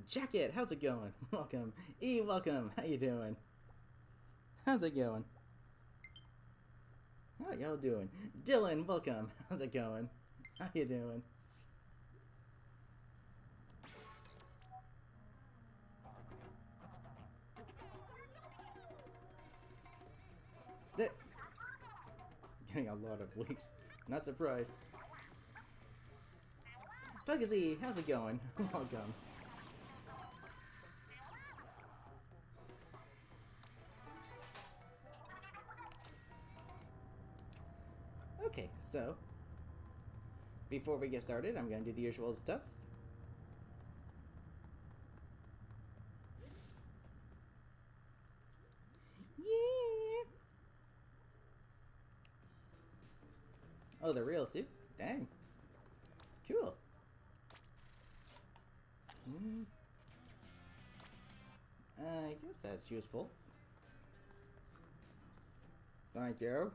Jacket, how's it going? Welcome. E, welcome. How you doing? How's it going? How y'all doing? Dylan, welcome. How's it going? How you doing? Getting a lot of leaks. Not surprised. Bugsy, how's it going? Welcome. Okay, so before we get started, I'm gonna do the usual stuff. Yeah. Oh, the real suit? Dang. Cool. I guess that's useful. Thank you.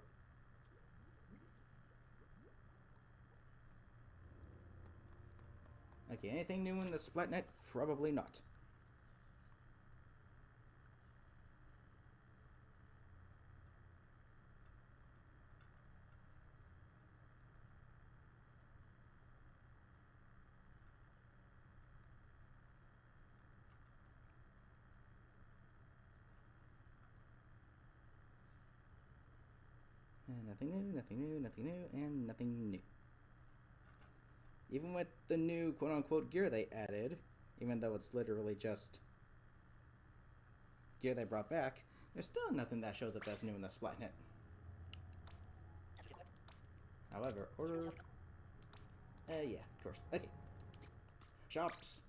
Okay, anything new in the Splatnet? Probably not. And nothing new, nothing new, nothing new, and nothing new. Even with the new quote-unquote gear they added, even though it's literally just gear they brought back, there's still nothing that shows up that's new in the Splatnet. However, order... yeah, of course. Okay. Shops!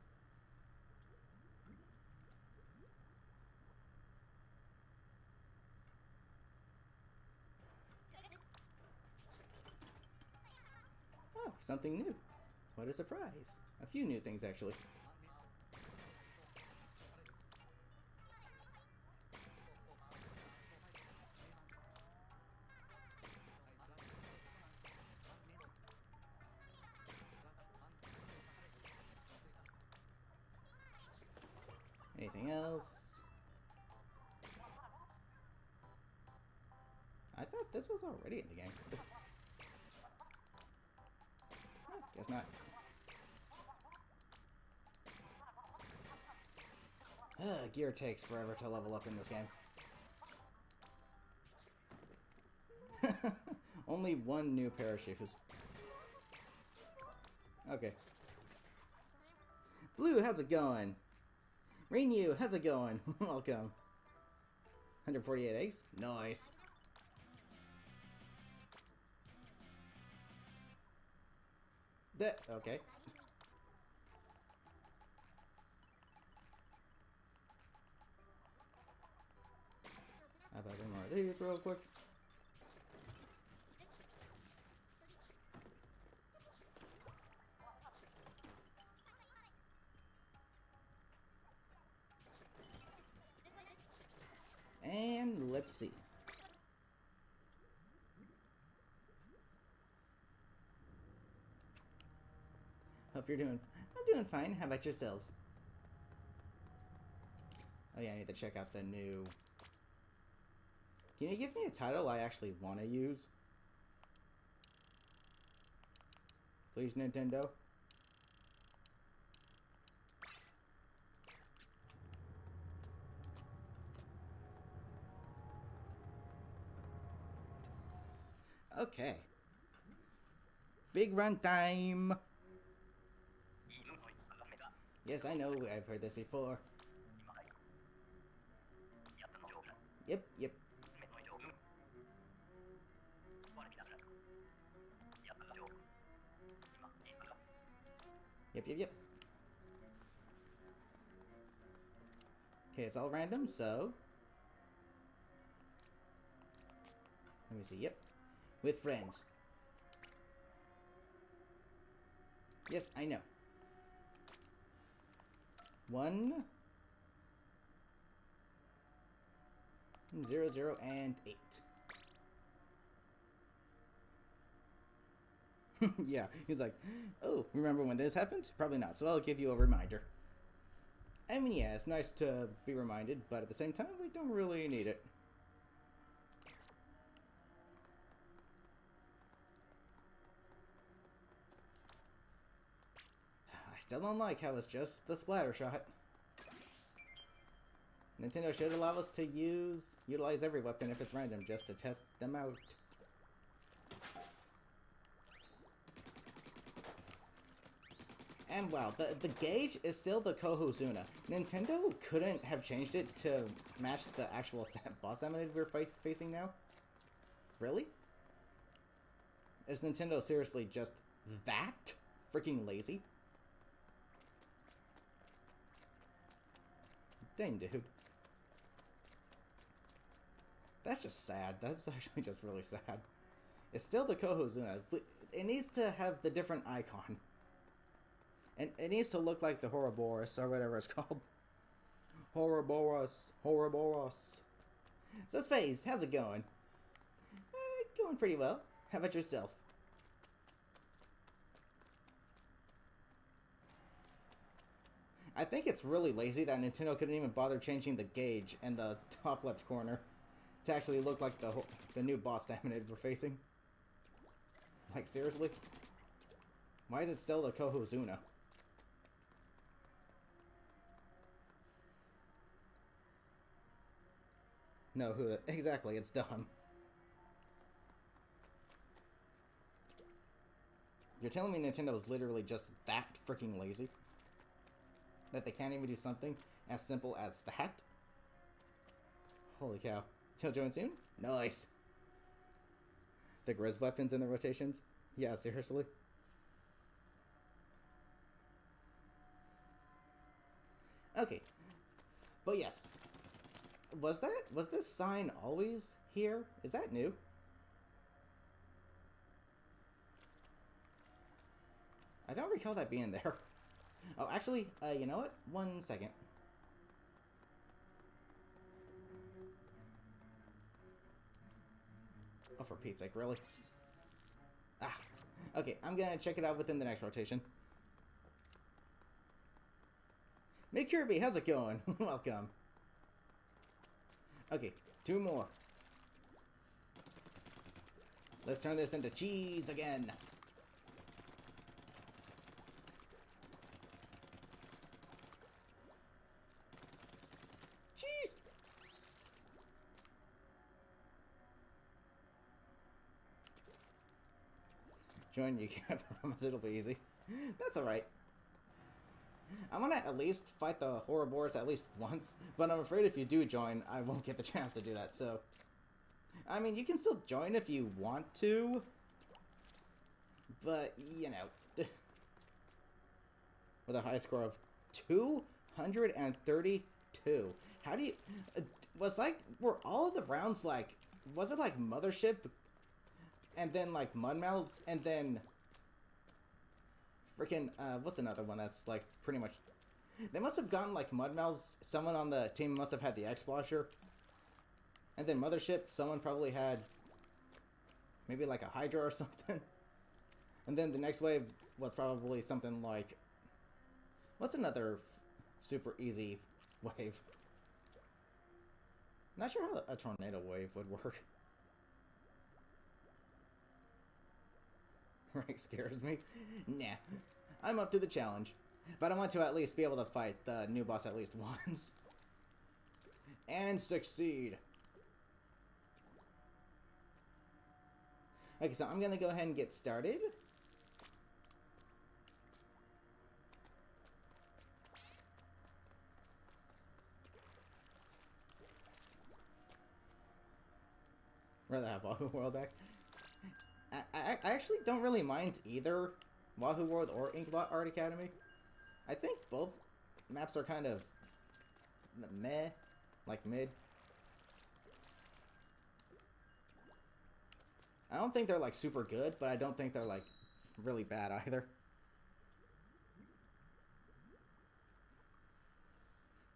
Oh, something new. What a surprise. A few new things, actually. Anything else? I thought this was already in the game. Guess not. Gear takes forever to level up in this game. Only one new pair of shoes. Okay. Blue, how's it going? Renew, how's it going? Welcome. 148 eggs? Nice. Okay. How about any more of these real quick? And let's see. Hope you're doing... I'm doing fine. How about yourselves? Oh yeah, I need to check out the new... Can you give me a title I actually want to use? Please, Nintendo. Okay. Big run time! Yes, I know, I've heard this before. Yep, yep. Yep, yep, yep. Okay, it's all random, so... Let me see, yep. With friends. Yes, I know. 1, 0, 0, and 8. Yeah, he's like, oh, remember when this happened? Probably not, so I'll give you a reminder. I mean, yeah, it's nice to be reminded, but at the same time, we don't really need it. I still don't like how it's just the splatter shot. Nintendo should allow us to utilize every weapon if it's random, just to test them out. And wow, the gauge is still the Kohozuna. Nintendo couldn't have changed it to match the actual boss eminence we're facing now? Really? Is Nintendo seriously just that freaking lazy? Dang, dude. That's just sad. That's actually just really sad. It's still the Kohozuna, but it needs to have the different icon. And it needs to look like the Ouroboros, or whatever it's called. Ouroboros. Ouroboros. So, Space, how's it going? Going pretty well. How about yourself? I think it's really lazy that Nintendo couldn't even bother changing the gauge in the top left corner to actually look like the new boss eminence we're facing. Like, seriously? Why is it still the Kohozuna? No, exactly, it's dumb. You're telling me Nintendo is literally just that freaking lazy? That they can't even do something as simple as that? Holy cow. You'll join soon? Nice. The Grizz weapons in the rotations? Yeah, seriously? Okay. But yes. Was this sign always here? Is that new? I don't recall that being there. Oh, actually, you know what? 1 second. Oh, for Pete's sake, really? Ah. Okay, I'm gonna check it out within the next rotation. Mick Kirby, how's it going? Welcome. Okay, 2 more. Let's turn this into cheese again. Cheese! Join, you can't promise it'll be easy. That's alright. I want to at least fight the Ouroboros at least once, but I'm afraid if you do join, I won't get the chance to do that, so... I mean, you can still join if you want to, but, you know... With a high score of 232. How do you... were all of the rounds like... Was it like Mothership, and then like Mudmouths, and then... Freaking, what's another one that's, like, pretty much... They must have gotten, like, Mudmouths. Someone on the team must have had the X-Blosher. And then Mothership, someone probably had... Maybe, like, a Hydra or something. And then the next wave was probably something like... What's another super easy wave? Not sure how a tornado wave would work. Rank scares me. Nah. I'm up to the challenge. But I want to at least be able to fight the new boss at least once. And succeed. Okay, so I'm gonna go ahead and get started. Rather have Wahoo World back. I actually don't really mind either Wahoo World or Inkbot Art Academy. I think both maps are kind of meh, like mid. I don't think they're like super good, but I don't think they're like really bad either.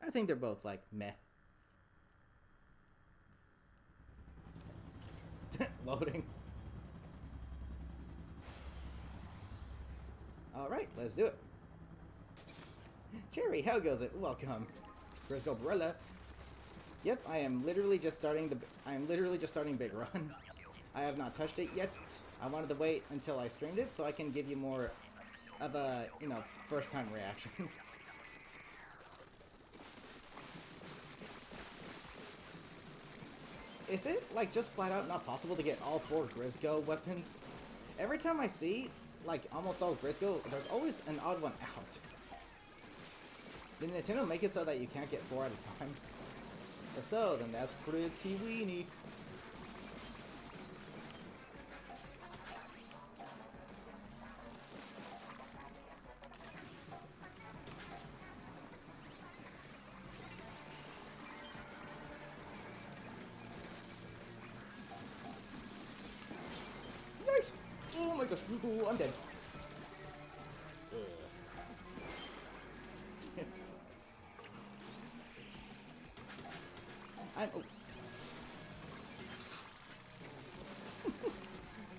I think they're both like meh. Loading. Alright, let's do it. Jerry, how goes it? Welcome. Grisco Barilla. Yep, I am literally just starting Big Run. I have not touched it yet. I wanted to wait until I streamed it so I can give you more of a, first time reaction. Is it, like, just flat out not possible to get all 4 Grisco weapons? Every time I see, like, almost all Grisco, there's always an odd one out. Did Nintendo make it so that you can't get 4 at a time? If so, then that's pretty weenie. Yikes! Oh my gosh! Ooh, I'm dead. Oh.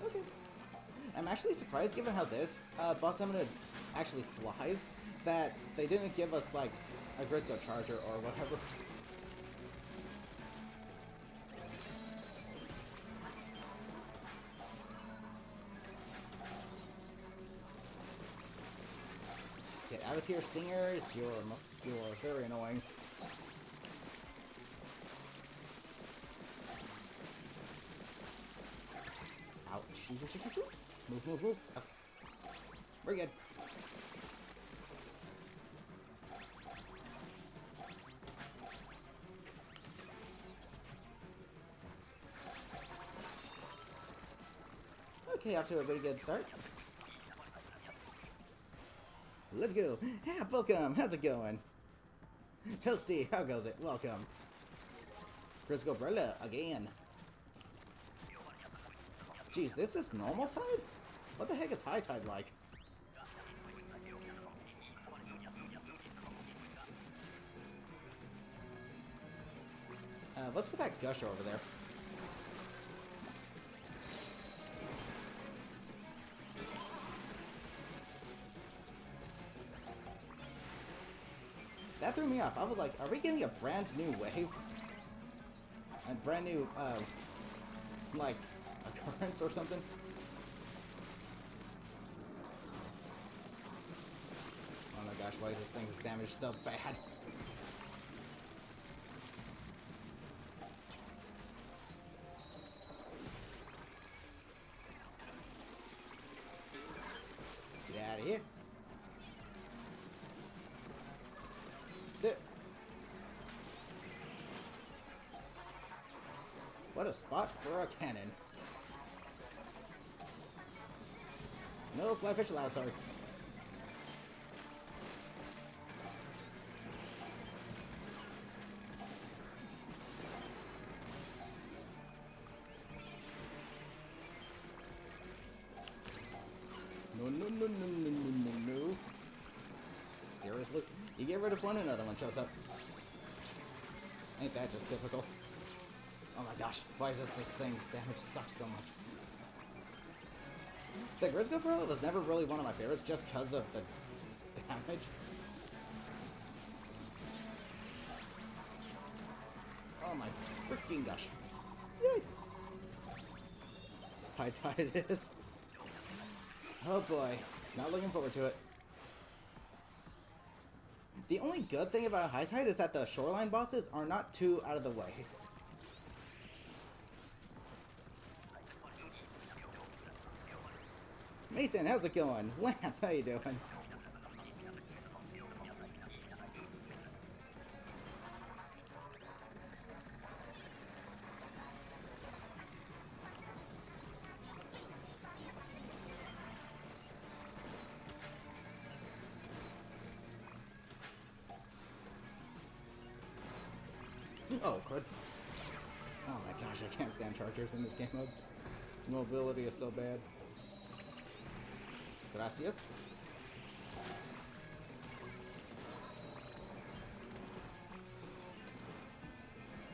Okay. I'm actually surprised, given how this boss summon actually flies, that they didn't give us, like, a Grisco charger or whatever. Get out of here, stingers! You're very annoying. Ouch. Move. Oh. We're good. Okay, off to a very good start. Let's go. Yeah, welcome. How's it going? Toasty, how goes it? Welcome. Grisco Barilla again. Jeez, this is normal tide? What the heck is high tide like? What's with that gusher over there? That threw me off. I was like, are we getting a brand new wave? A brand new, like, occurrence or something? Oh my gosh, why is this thing's damage so bad? Get out of here. What a spot for a cannon. No fly fish allowed, sorry. No. Seriously? You get rid of one, another one shows up. Ain't that just typical? Oh my gosh, why is this thing's damage sucks so much? The Grisco Barilla was never really one of my favorites just because of the damage. Oh my freaking gosh. Yay! High tide it is. Oh boy, not looking forward to it. The only good thing about high tide is that the shoreline bosses are not too out of the way. Mason, how's it going? Lance, how you doing? Oh, crud. Oh my gosh, I can't stand chargers in this game mode. Mobility is so bad. Gracias.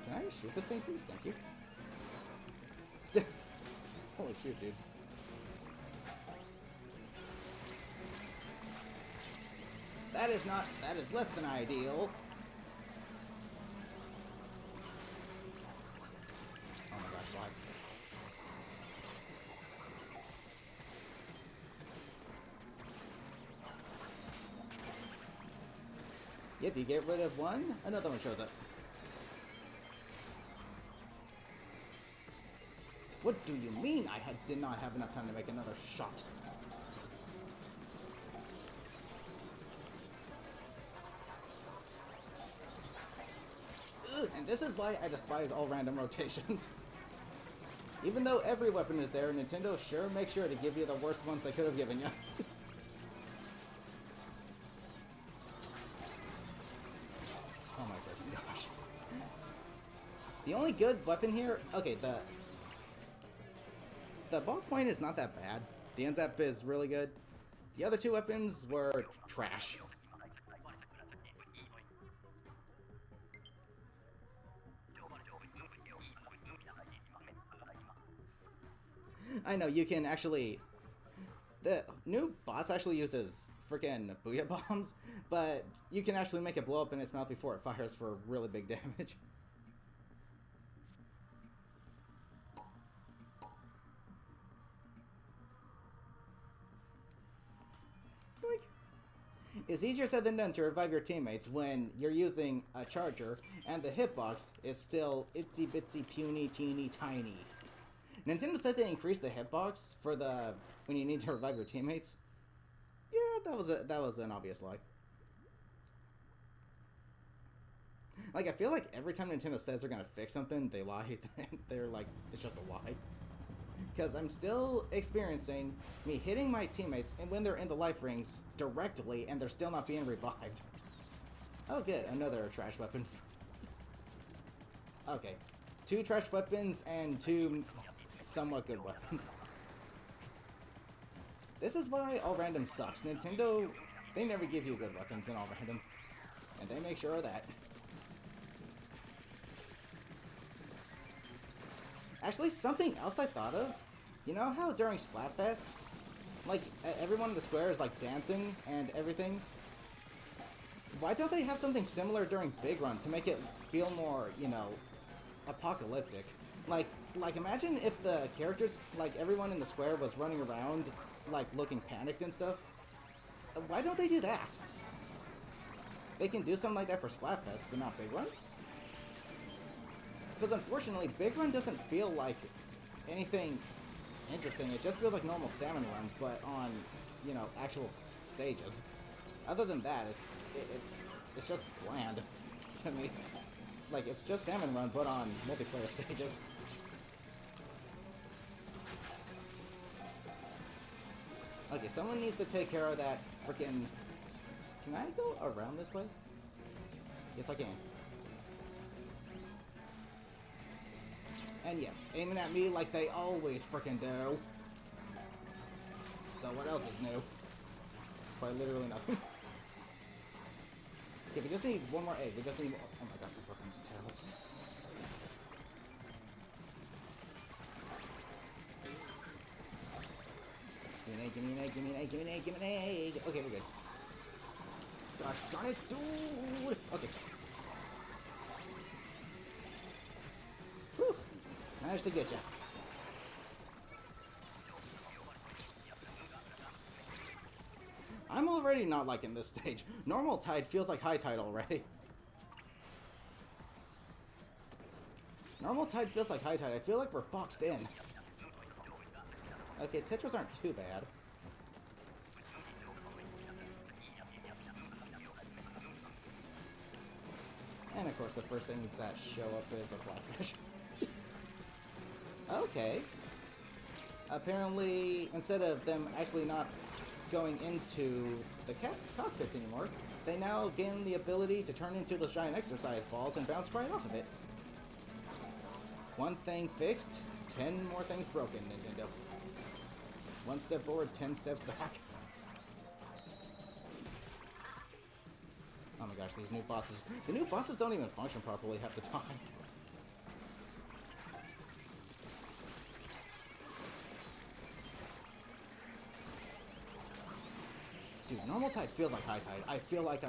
Can I shoot this thing, please? Thank you. Holy shit, dude. That is less than ideal. Oh my gosh, why? Yep, you get rid of one, another one shows up. What do you mean I did not have enough time to make another shot? Ugh, and this is why I despise all random rotations. Even though every weapon is there, Nintendo sure makes sure to give you the worst ones they could have given you. Oh my freaking gosh. The only good weapon here... Okay, the ballpoint is not that bad. The NZAP is really good. The other two weapons were trash. I know, you can actually... The new boss actually uses freaking booyah bombs, but you can actually make it blow up in its mouth before it fires for really big damage. It's easier said than done to revive your teammates when you're using a charger and the hitbox is still itsy bitsy puny teeny tiny. Nintendo said they increased the hitbox for when you need to revive your teammates. Yeah, that was an obvious lie. Like, I feel like every time Nintendo says they're gonna fix something, they lie. They're like, it's just a lie. Because I'm still experiencing me hitting my teammates and when they're in the life rings directly and they're still not being revived. Oh good, another trash weapon. Okay, 2 trash weapons and 2 somewhat good weapons. This is why all random sucks. Nintendo, they never give you good weapons in all random. And they make sure of that. Actually, something else I thought of. You know how during Splatfests, like, everyone in the square is, like, dancing and everything? Why don't they have something similar during Big Run to make it feel more, you know, apocalyptic? Like, imagine if the characters, like, everyone in the square was running around, like, looking panicked and stuff. Why don't they do that? They can do something like that for Splatfest, but not Big Run? Because unfortunately, Big Run doesn't feel like anything interesting. It just feels like normal Salmon Run, but on, you know, actual stages. Other than that, it's just bland to me. Like, it's just Salmon Run, but on multiplayer stages. Okay, someone needs to take care of that frickin'... Can I go around this way? Yes, I can. And yes, aiming at me like they always frickin' do. So what else is new? Quite literally nothing. Okay, we just need one more egg. We just need... Oh my gosh, this weapon's terrible. Give me an egg, give me an egg, give me an egg, give me an egg, give me an egg. Okay, we're good. Gosh darn it, dude! Okay. Whew. Managed to get ya. I'm already not liking this stage. Normal tide feels like high tide already. Normal tide feels like high tide. I feel like we're boxed in. Okay, Tetras aren't too bad. And of course, the first things that show up is a flatfish. Okay. Apparently, instead of them actually not going into the cockpits anymore, they now gain the ability to turn into those giant exercise balls and bounce right off of it. One thing fixed, 10 more things broken, Nintendo. One step forward, 10 steps back. Oh my gosh, these new bosses. The new bosses don't even function properly half the time. Dude, normal tide feels like high tide. I feel like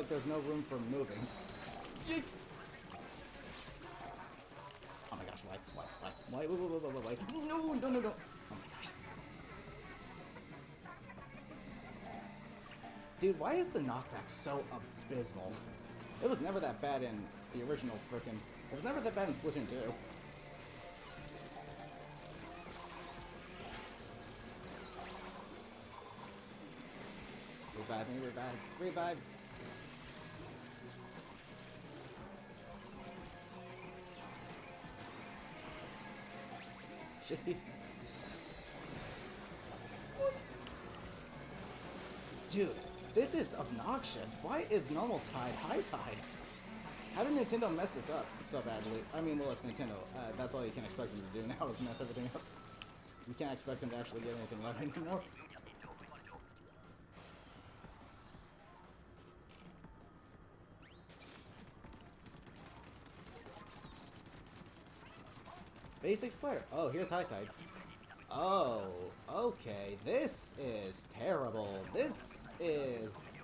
there's no room for moving. Yeet. Oh my gosh, why? No. Oh my gosh. Dude, why is the knockback so abysmal? It was never that bad in the original frickin'. It was never that bad in Splatoon 2. Revive. Jeez. Dude, this is obnoxious. Why is normal tide high tide? How did Nintendo mess this up so badly? I mean, well, it's Nintendo. That's all you can expect them to do now is mess everything up. You can't expect them to actually get anything right anymore. Basic splatter. Oh, here's high tide. Oh, okay. This is terrible. This is...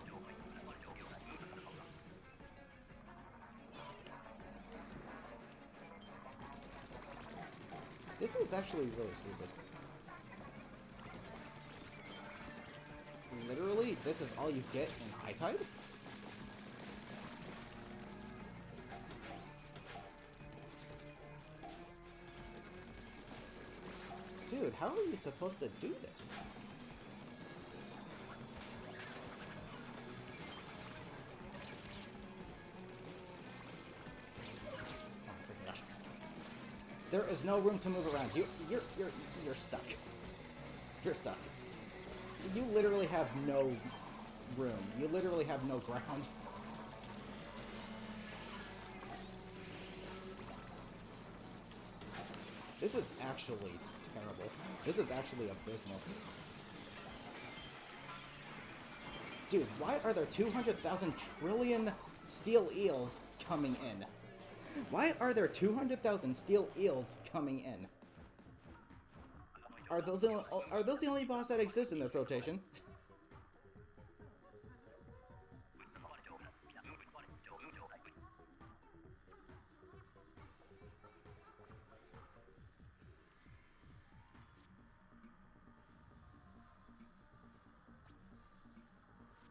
This is actually really stupid. Literally, this is all you get in high tide? Dude, how are you supposed to do this? Oh my gosh. There is no room to move around. You're stuck. You're stuck. You literally have no room. You literally have no ground. This is actually terrible. This is actually abysmal. Dude, why are there 200,000 trillion steel eels coming in? Why are there 200,000 steel eels coming in? Are those the only boss that exist in this rotation?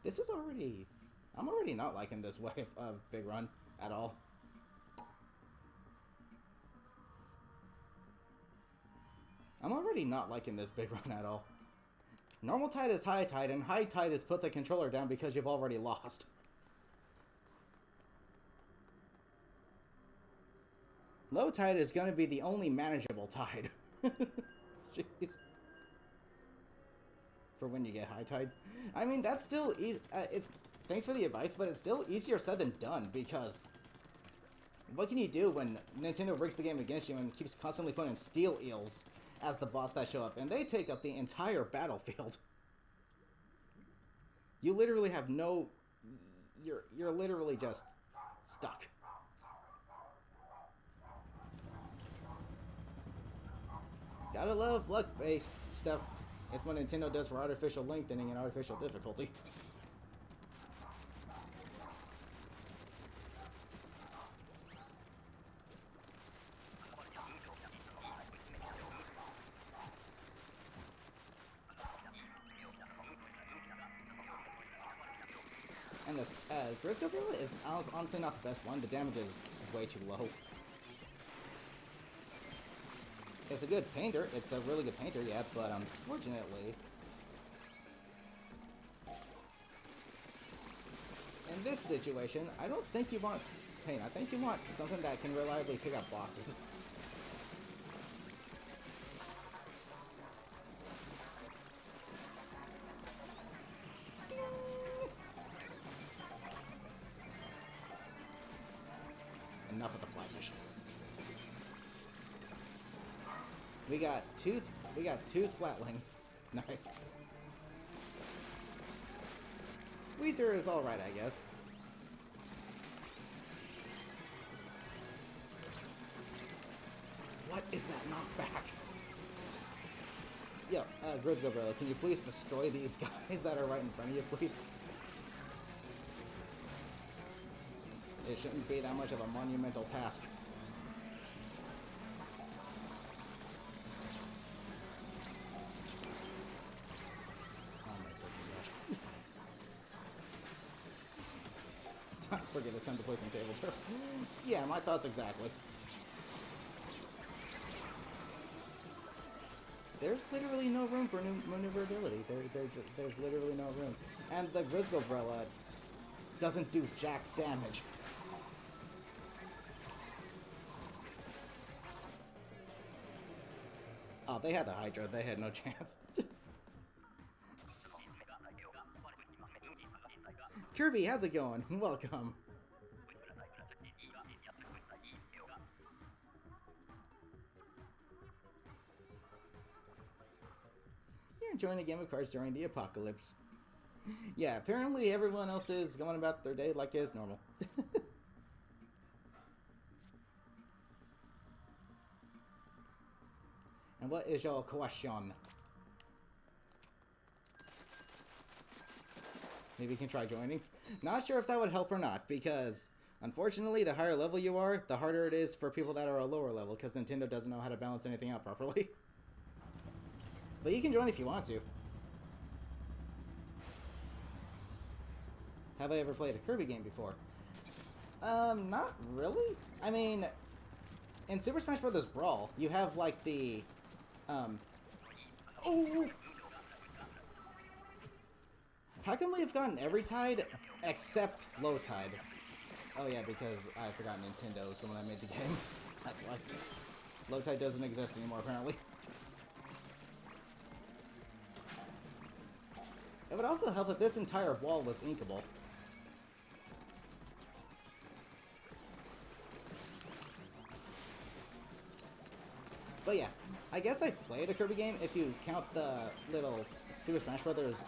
This is already... I'm already not liking this wave of Big Run at all. I'm already not liking this Big Run at all. Normal tide is high tide, and high tide is put the controller down because you've already lost. Low tide is going to be the only manageable tide. Jeez. For when you get high tide. I mean, that's still easy. It's thanks for the advice, but it's still easier said than done, because what can you do when Nintendo rigs the game against you and keeps constantly putting steel eels as the boss that show up, and they take up the entire battlefield? You literally have no... You're literally just stuck. Gotta love luck-based stuff. It's what Nintendo does for artificial lengthening and artificial difficulty. And this Grisco Gorilla is honestly not the best one. The damage is way too low. It's a good painter. It's a really good painter, yeah, but unfortunately... in this situation, I don't think you want paint. I think you want something that can reliably take out bosses. Enough of the flyfish. We got two splatlings. Nice. Squeezer is alright, I guess. What is that knockback? Yo, Grizzly Gorilla, can you please destroy these guys that are right in front of you, please? It shouldn't be that much of a monumental task. Oh my freaking gosh. Don't forget to send to play some table turf. Yeah, my thoughts exactly. There's literally no room for maneuverability. There's literally no room. And the Grizzly Gorilla doesn't do jack damage. Oh, they had the Hydra. They had no chance. Kirby, how's it going? Welcome. You're enjoying a game of cards during the apocalypse. Yeah, apparently everyone else is going about their day like it's normal. And what is your question? Maybe you can try joining. Not sure if that would help or not, because unfortunately the higher level you are, the harder it is for people that are a lower level, because Nintendo doesn't know how to balance anything out properly. But you can join if you want to. Have I ever played a Kirby game before? Not really. I mean, in Super Smash Bros. Brawl, you have like the oh! How come we've gotten every tide except low tide? Oh yeah, because I forgot Nintendo was the one that made the game. That's why. Low tide doesn't exist anymore, apparently. It would also help if this entire wall was inkable. But yeah, I guess I played a Kirby game if you count the little Super Smash Bros.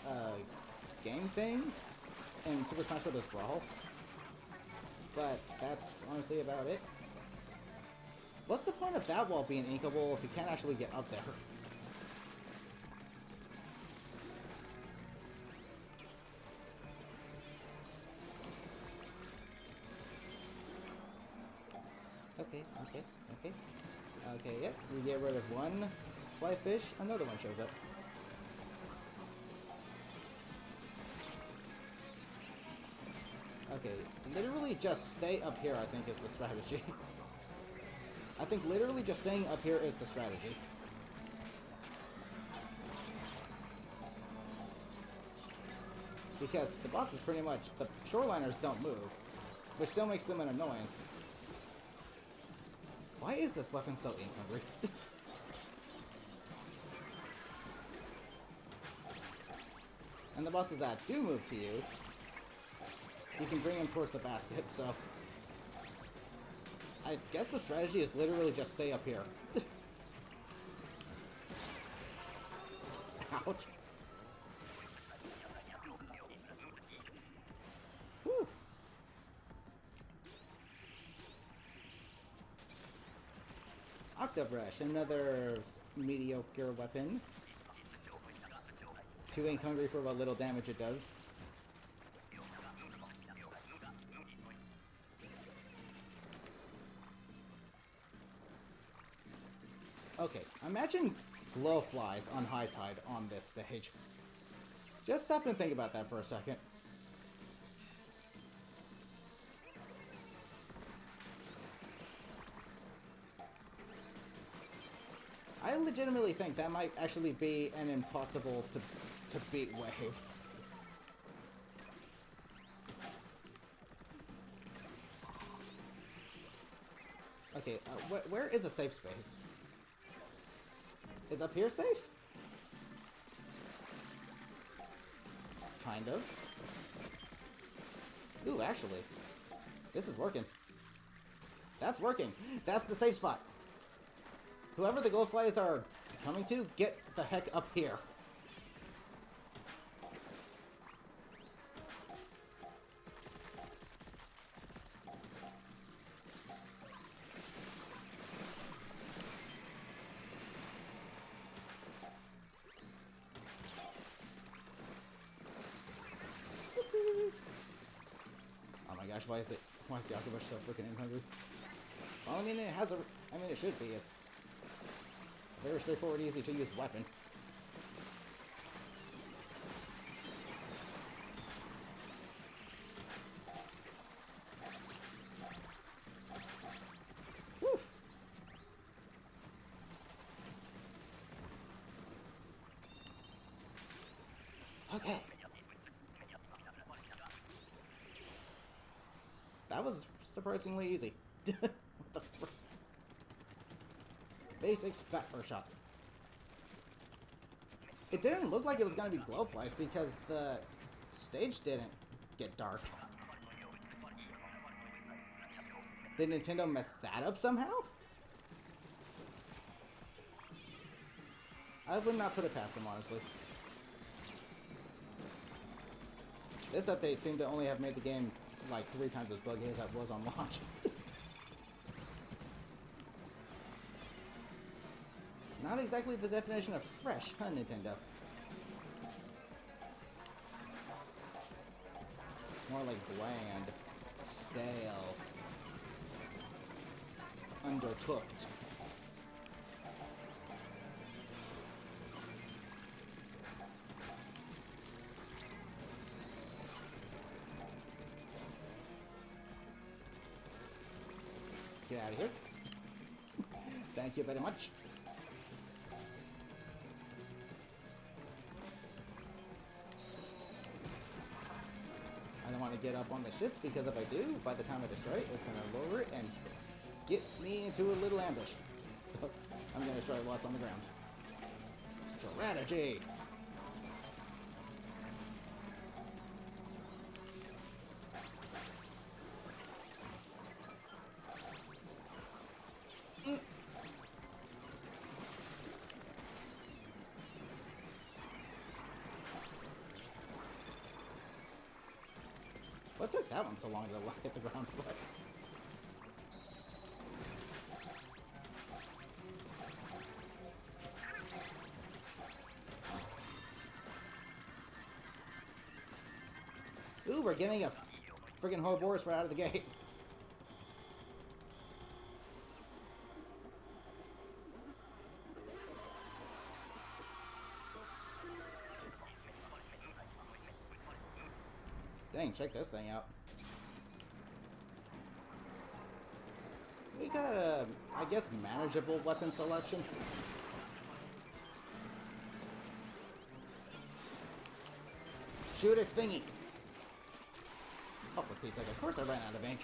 Game things in Super Smash Bros. Brawl. But that's honestly about it. What's the point of that wall being inkable if you can't actually get up there? Okay, yep. We get rid of one fly fish, another one shows up. Okay, literally just stay up here, I think, is the strategy. I think literally just staying up here is the strategy. Because the bosses pretty much, the shoreliners don't move, which still makes them an annoyance. Why is this weapon so ink hungry? And the bosses that do move to you, you can bring them towards the basket, so... I guess the strategy is literally just stay up here. Ouch. Whew. Octobrush, another mediocre weapon. Too ink hungry for what little damage it does. Okay, imagine glowflies on high tide on this stage. Just stop and think about that for a second. I legitimately think that might actually be an impossible to beat wave. Okay, where is a safe space? Is up here safe? Kind of. Ooh, actually. This is working. That's working. That's the safe spot. Whoever the glowflies are coming to, get the heck up here. gosh, why is the octopus so freaking hungry? Well, I mean, it has a, I mean, it should be. It's a very straightforward, easy to use weapon. Woo! Okay. That was surprisingly easy. What the frick? Basic Spatler shot. It didn't look like it was going to be glowflies because the stage didn't get dark. Did Nintendo mess that up somehow? I would not put it past them, honestly. This update seemed to only have made the game like 3 times as buggy as it was on launch. Not exactly the definition of fresh, huh, Nintendo? More like bland, stale, undercooked. Get out of here. Thank you very much. I don't want to get up on the ship because if I do, by the time I destroy it, it's going to lower it and get me into a little ambush. So I'm going to destroy lots on the ground. Strategy! What took that one so long to hit the ground? What? Ooh, we're getting a friggin' Horrorboros right out of the gate. Dang, check this thing out. We got a, I guess, manageable weapon selection. Shoot its thingy. Oh, for Pete's sake, of course I ran out of ink.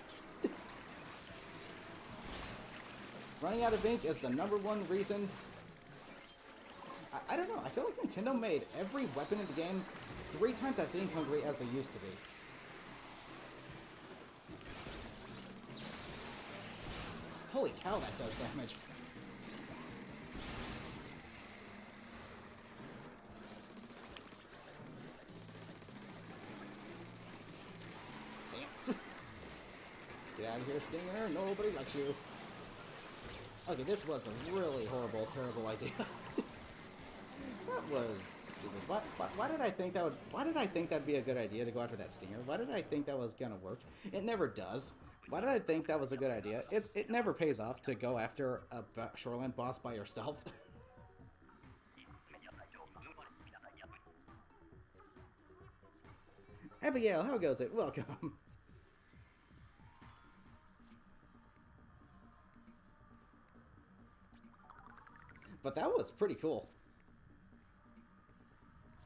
Running out of ink is the #1 reason. I don't know, I feel like Nintendo made every weapon in the game 3 times as ink hungry as they used to be. Holy cow, that does damage. Damn. Get out of here, Stinger. Nobody likes you. Okay, this was a really horrible, terrible idea. That was stupid. Why did I think that would? Why did I think that'd be a good idea to go after that Stinger? Why did I think that was gonna work? It never does. Why did I think that was a good idea? It never pays off to go after a shoreline boss by yourself. Abigail, how goes it? Welcome. But that was pretty cool.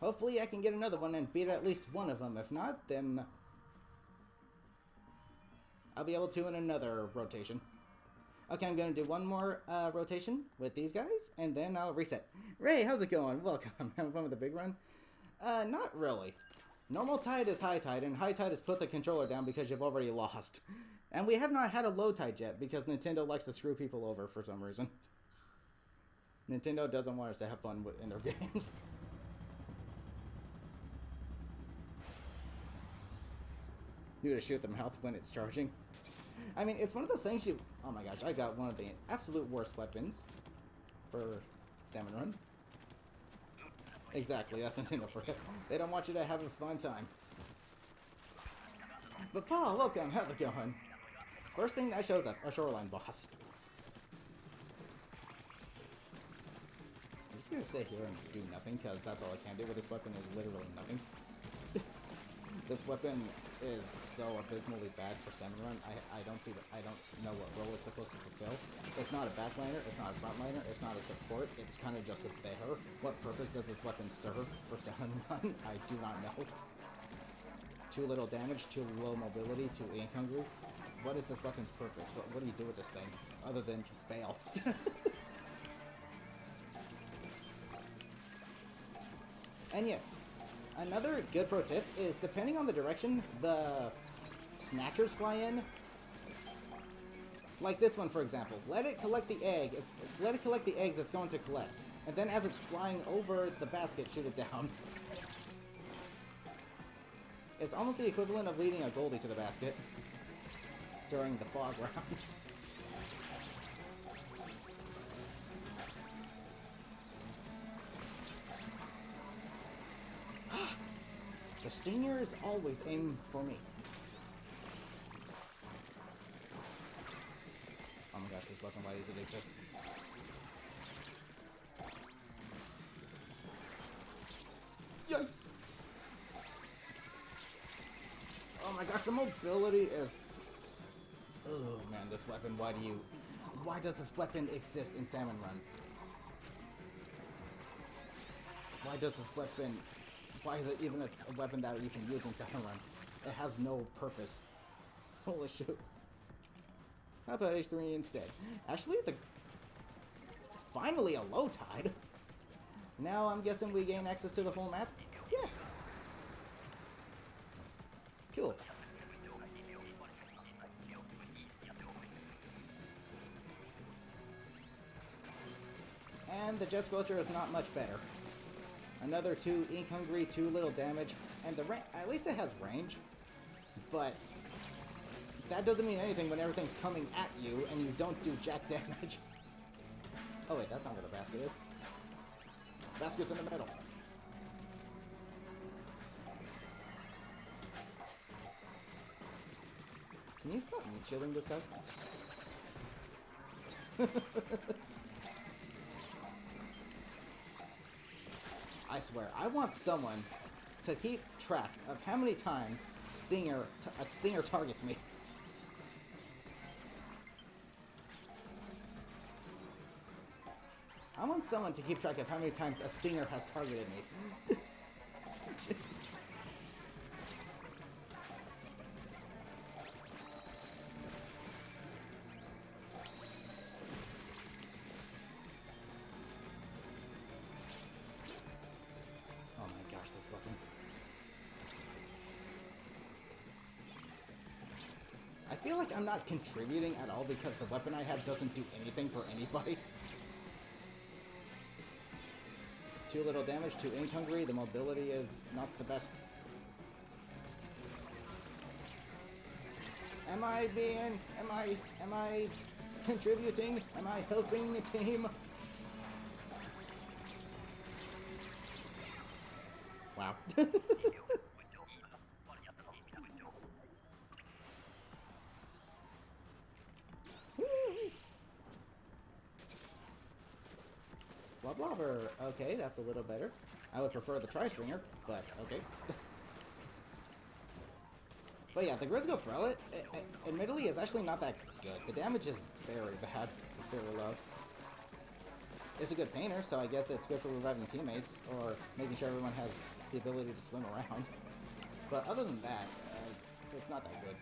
Hopefully I can get another one and beat at least one of them. If not, then I'll be able to in another rotation. Okay, I'm going to do one more rotation with these guys, and then I'll reset. Ray, how's it going? Welcome. Having fun with the big run? Not really. Normal tide is high tide, and high tide is put the controller down because you've already lost. And we have not had a low tide yet because Nintendo likes to screw people over for some reason. Nintendo doesn't want us to have fun in their games. New to shoot the mouth when it's charging. I mean, it's one of those things you... Oh my gosh, I got one of the absolute worst weapons for Salmon Run. Exactly, that's Nintendo for it. They don't want you to have a fun time. But Paul, welcome. How's it going? First thing that shows up, a shoreline boss. I'm just gonna sit here and do nothing, because that's all I can do with this weapon is literally nothing. This weapon is so abysmally bad for salmon run. I don't know what role it's supposed to fulfill. It's not a backliner, it's not a frontliner, it's not a support, it's kind of just there. What purpose does this weapon serve for salmon run? I do not know. Too little damage, too low mobility, too ink hungry. What is this weapon's purpose? What do you do with this thing? Other than fail. And yes, another good pro tip is depending on the direction the snatchers fly in, like this one for example, let it collect the egg. Let it collect the eggs it's going to collect, and then as it's flying over the basket, shoot it down. It's almost the equivalent of leading a goalie to the basket during the fog round. The stingers always aim for me. Oh my gosh, this weapon, why does it exist? Yikes! Oh my gosh, the mobility is... Oh man, this weapon, why does this weapon exist in Salmon Run? Why does this weapon... Why is it even a weapon that you can use in Salmon Run? It has no purpose. Holy shoot. How about H3 instead? Actually, finally a low tide. Now I'm guessing we gain access to the whole map? Yeah. Cool. And the jet squelcher is not much better. Another 2 ink hungry, 2 little damage, and at least it has range, but that doesn't mean anything when everything's coming at you and you don't do jack damage. Oh wait, that's not where the basket is. Basket's in the middle. Can you stop meat shielding this guy? I swear, I want someone to keep track of how many times a stinger targets me. I want someone to keep track of how many times a stinger has targeted me. This weapon. I feel like I'm not contributing at all because the weapon I have doesn't do anything for anybody. 2 little damage, 2 ink hungry, the mobility is not the best. Am I contributing? Am I helping the team? Wow. Blobber. Okay, that's a little better. I would prefer the tri-stringer, but okay. But yeah, the Grizzle Prelate, admittedly, is actually not that good. The damage is very bad. It's very low. It's a good painter, so I guess it's good for reviving teammates, or making sure everyone has the ability to swim around. But other than that, it's not that good.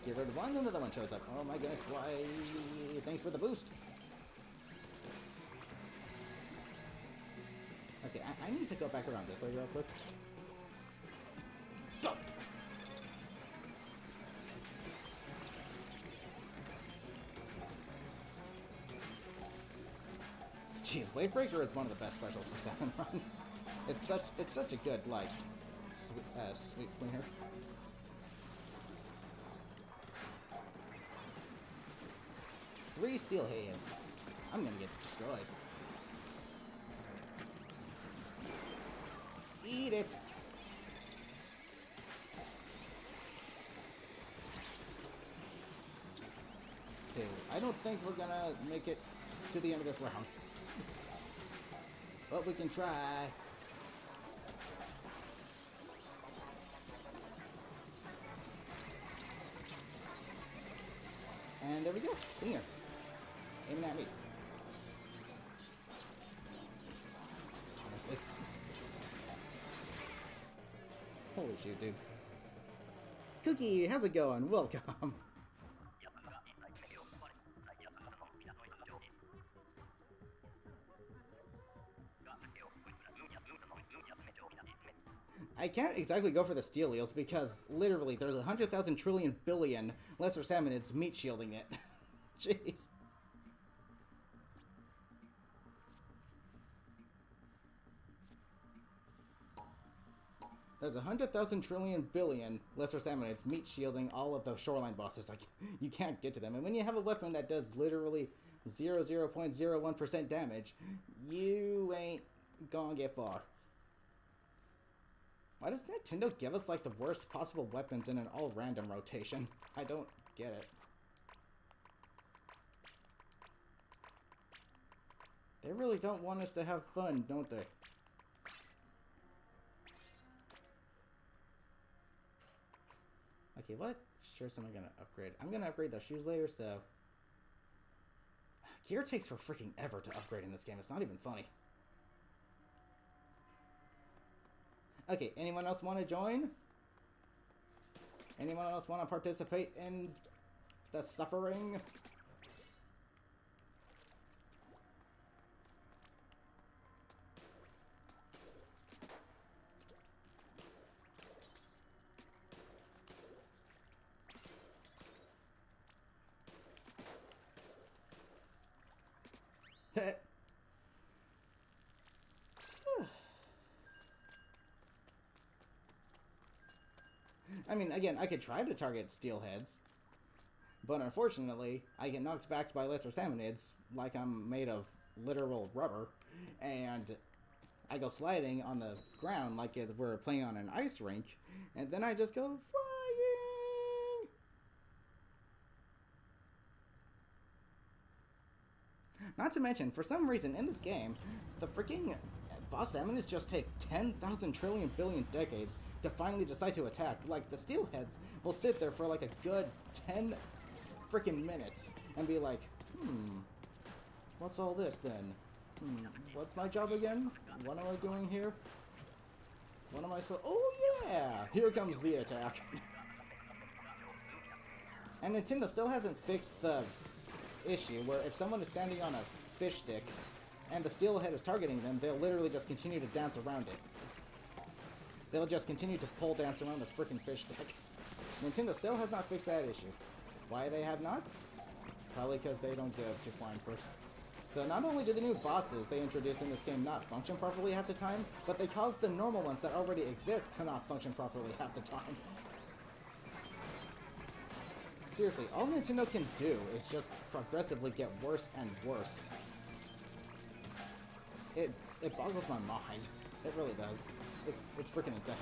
Get rid of one, another one shows up. Oh my goodness, why? Thanks for the boost. Okay, I need to go back around this way real quick. Go! Jeez, Wavebreaker is one of the best specials for Salmon Run. It's such a good, like, sweep cleaner. Three steel heads. I'm gonna get destroyed. Eat it! Okay, I don't think we're gonna make it to the end of this round. But we can try. And there we go. Stinger. Aiming at me. Honestly. Holy shoot, dude. Cookie, how's it going? Welcome. I can't exactly go for the steel eels because literally there's 100,000 trillion billion lesser salmonids meat shielding it. Jeez. There's 100,000 trillion billion lesser salmonids meat shielding all of the shoreline bosses. Like, you can't get to them. And when you have a weapon that does literally 0.01% damage, you ain't gonna get far. Why does Nintendo give us, like, the worst possible weapons in an all-random rotation? I don't get it. They really don't want us to have fun, don't they? Okay, what shirts am I gonna upgrade? I'm gonna upgrade those shoes later, so... Gear takes for freaking ever to upgrade in this game. It's not even funny. Okay, anyone else want to join? Anyone else want to participate in the suffering? I mean, again, I could try to target steelheads, but unfortunately, I get knocked back by lesser salmonids like I'm made of literal rubber, and I go sliding on the ground like if we're playing on an ice rink, and then I just go flying! Not to mention, for some reason in this game, the freaking boss salmonids just take 10,000 trillion billion decades to finally decide to attack. Like, the steelheads will sit there for like a good 10 freaking minutes and be like, what's all this then? What's my job again? What am I doing here? What am I so... Oh yeah! Here comes the attack. And Nintendo still hasn't fixed the issue where if someone is standing on a fish stick and the steelhead is targeting them, they'll literally just continue to dance around it. They'll just continue to pole dance around the frickin' fish stick. Nintendo still has not fixed that issue. Why they have not? Probably because they don't give two flying fruits. So not only do the new bosses they introduce in this game not function properly half the time, but they cause the normal ones that already exist to not function properly half the time. Seriously, all Nintendo can do is just progressively get worse and worse. It boggles my mind. It really does. It's freaking insane.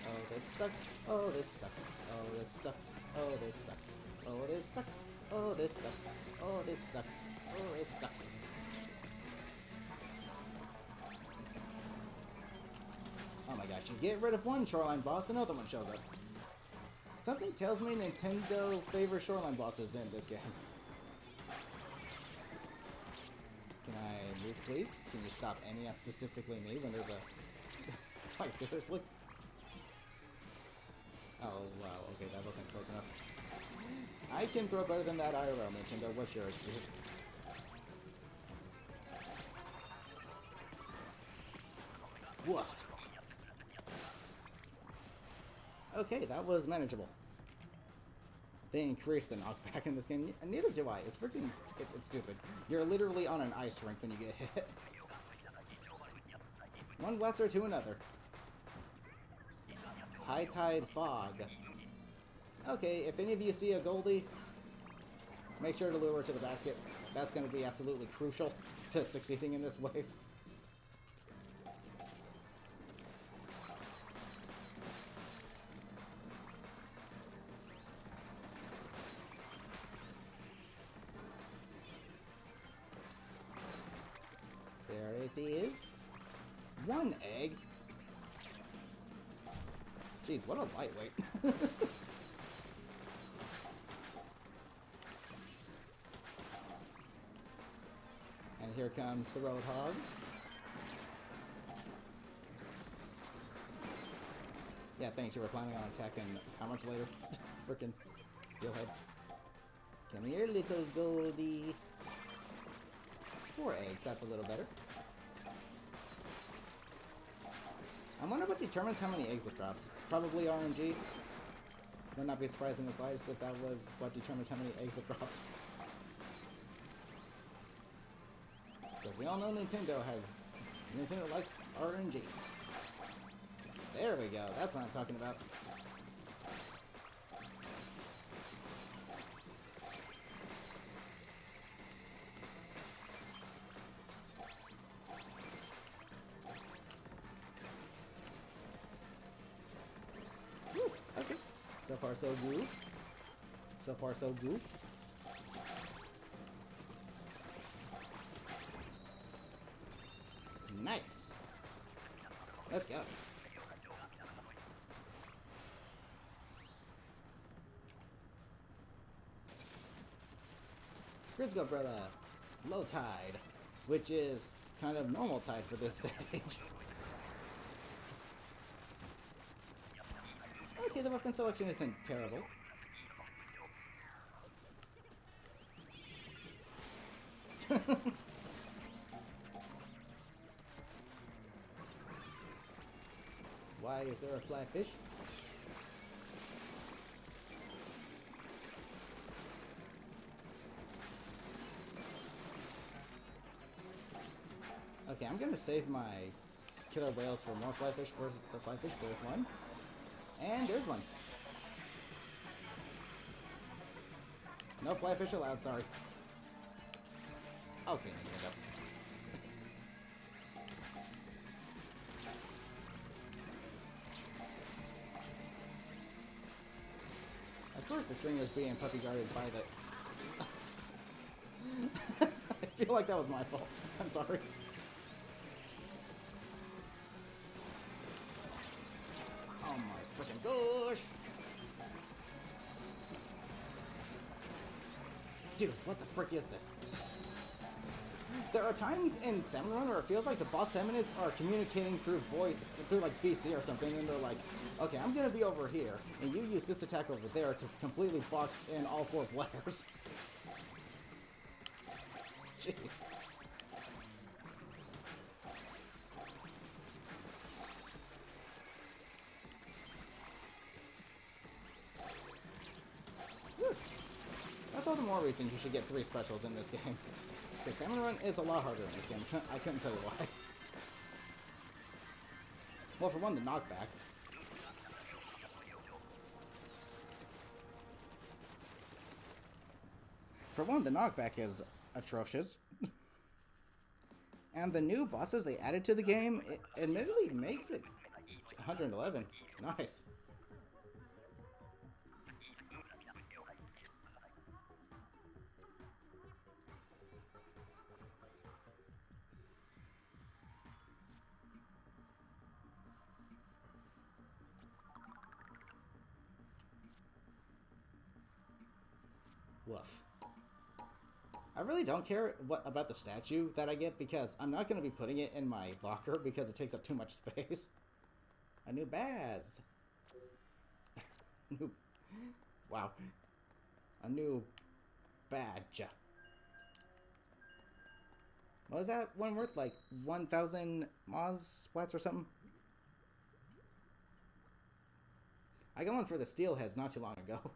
Oh, this sucks. Oh, this sucks. Oh, this sucks. Oh, this sucks. Oh, this sucks. Oh, this sucks. Oh, this sucks. Oh, this sucks. Oh my gosh, you get rid of one shoreline boss, another one shows up. Something tells me Nintendo favors shoreline bosses in this game. Can I move, please? Can you stop any, specifically me, when there's a... Like, seriously? Oh, wow, okay, that wasn't close enough. I can throw better than that IRL, Nintendo. What's your excuse? Woof. Okay, that was manageable. They increased the knockback in this game. Neither do I. It's freaking... It's stupid. You're literally on an ice rink when you get hit. One blaster to another. High Tide Fog. Okay, if any of you see a Goldie, make sure to lure her to the basket. That's going to be absolutely crucial to succeeding in this wave. There it is. One egg. Jeez, what a lightweight. And here comes the Roadhog. Yeah, thanks. You were planning on attacking how much later? Frickin' Steelhead. Come here, little Goldie. 4 eggs, that's a little better. I wonder what determines how many eggs it drops. Probably RNG. Would not be surprised in the slightest if that was what determines how many eggs it drops. Because we all know Nintendo likes RNG. There we go, that's what I'm talking about. Whew, okay. So far so good. So far so good. Nice. Let's go. Frisco brought a low tide, which is kind of normal tide for this stage. Okay, the weapon selection isn't terrible. Why is there a flatfish? Okay, I'm gonna save my killer whales for more flyfish. Where's the flyfish? There's one. And there's one. No flyfish allowed, sorry. Okay, there you go. Of course the stringer's being puppy guarded by the... I feel like that was my fault. I'm sorry. Oh my freaking gosh! Dude, what the frick is this? There are times in Salmon Run where it feels like the boss salmonids are communicating through like VC or something, and they're like, okay, I'm gonna be over here, and you use this attack over there to completely box in all 4 players. Jeez. Whew. That's all the more reason you should get 3 specials in this game. Because Salmon Run is a lot harder in this game. I couldn't tell you why. Well, for one, the knockback. For one, the knockback is atrocious. And the new bosses they added to the game, it admittedly makes it 111. Nice. Woof. I really don't care about the statue that I get because I'm not going to be putting it in my locker because it takes up too much space. A new Baz. Wow. A new badge. What was that one worth? Like 1,000 Moz splats or something? I got one for the Steelheads not too long ago.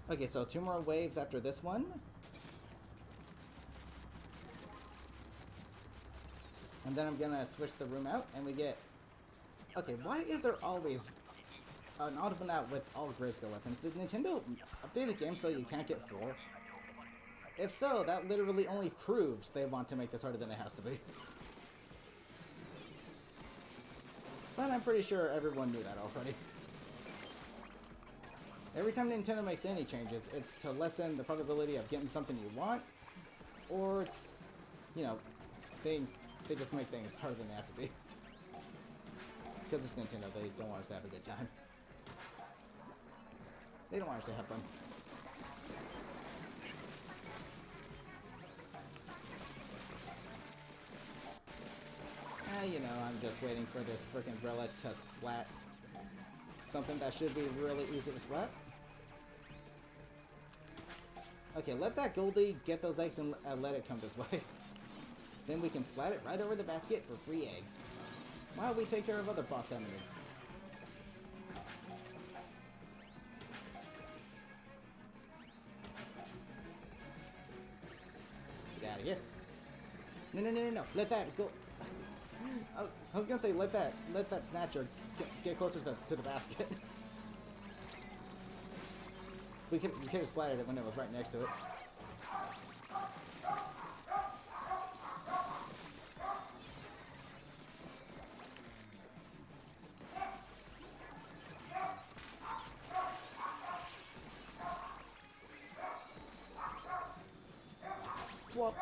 Okay, so 2 more waves after this one. And then I'm gonna switch the room out, and we get... Okay, why is there always an odd one out with all Grisco weapons? Did Nintendo update the game so you can't get 4? If so, that literally only proves they want to make this harder than it has to be. But I'm pretty sure everyone knew that already. Every time Nintendo makes any changes, it's to lessen the probability of getting something you want, or, you know, they just make things harder than they have to be. Because it's Nintendo, they don't want us to have a good time. They don't want us to have fun. You know, I'm just waiting for this frickin' umbrella to splat. Something that should be really easy to splat. Okay, let that Goldie get those eggs and let it come this way. Then we can splat it right over the basket for free eggs. While we take care of other boss enemies. Get out of here. No. Let that go. I was gonna say, let that snatcher get closer to the basket. We could have splattered it when it was right next to it. Swap.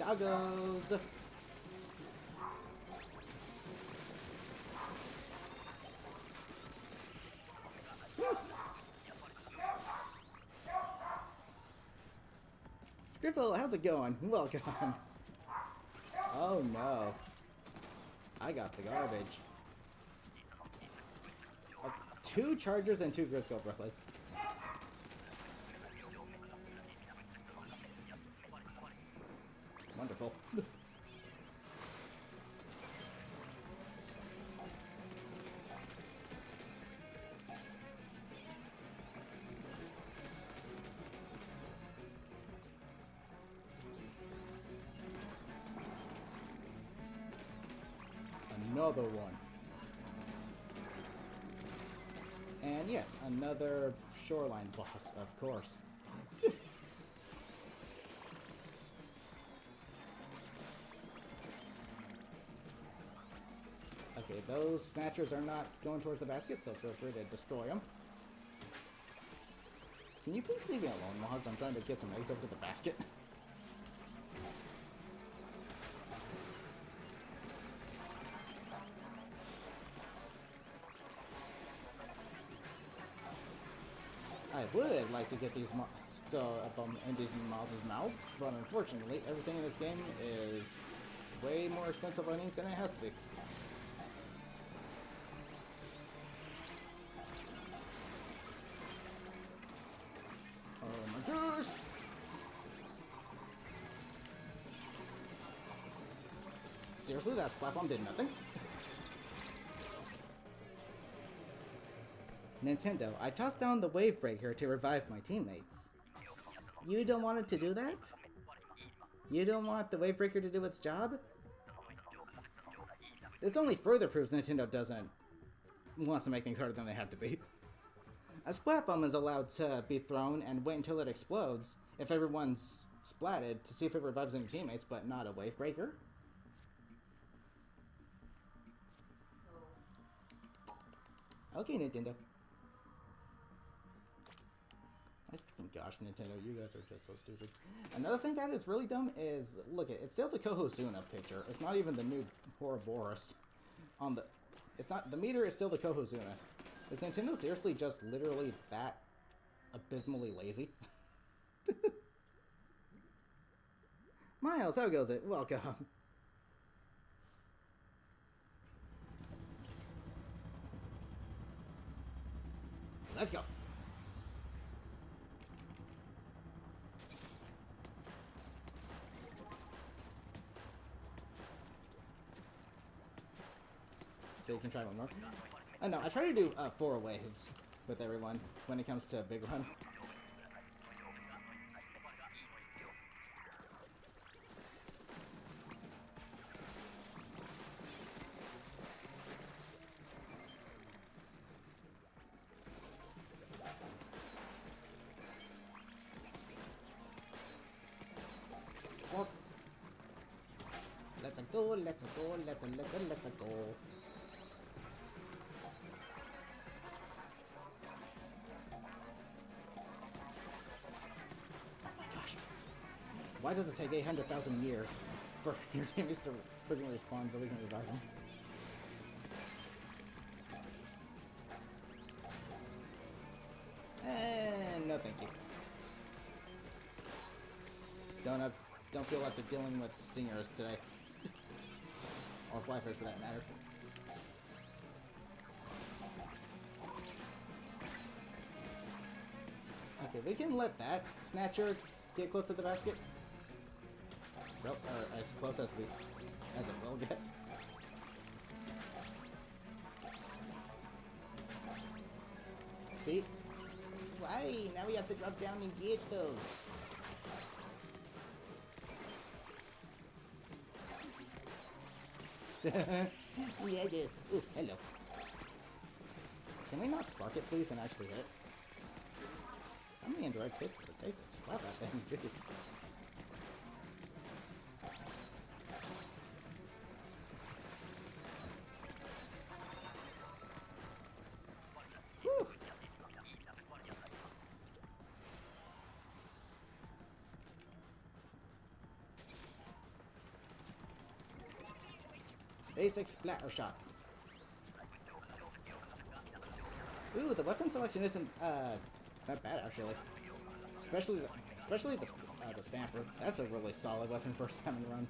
Doggos. Scriffle, how's it going? Welcome. Oh no. I got the garbage. 2 chargers and 2 Grisco breathless. Wonderful. Another one. And yes, another shoreline boss, of course. Okay, those snatchers are not going towards the basket, so feel free to destroy them. Can you please leave me alone, Moz? I'm trying to get some eggs over to the basket. I would like to get these in these Moz's mouths, but unfortunately, everything in this game is way more expensive on ink than it has to be. Oh my gosh! Seriously, that splat bomb did nothing? Nintendo, I tossed down the wave breaker to revive my teammates. You don't want it to do that? You don't want the wave breaker to do its job? This only further proves Nintendo wants to make things harder than they have to be. A splat bomb is allowed to be thrown and wait until it explodes if everyone's splatted to see if it revives any teammates, but not a wave breaker. Okay, Nintendo. Gosh, Nintendo, you guys are just so stupid. Another thing that is really dumb is, look, it's still the Kohozuna picture. It's not even the new Ouroboros on the... It's not... The meter is still the Kohozuna. Is Nintendo seriously just literally that abysmally lazy? Miles, how goes it? Welcome. Let's go. So you can try one more. No, I try to do 4 waves with everyone when it comes to Big Run. go, let's go, let's go. Gosh. Why does it take 800,000 years for your teammates to freaking respawn so we can revive them? And no thank you. Don't feel like they're dealing with stingers today. Or flyfish for that matter. Okay, we can let that snatcher get close to the basket. Well, or as close as it will get. See? Why? Now we have to drop down and get those. Yeah, dude. Ooh, hello. Can we not spark it, please, and actually hit? How many indirect hits does it take to swap that thing? Jeez. Whew. Basic splatter shot. Ooh, the weapon selection isn't that bad actually. Especially the stamper. That's a really solid weapon first time in run.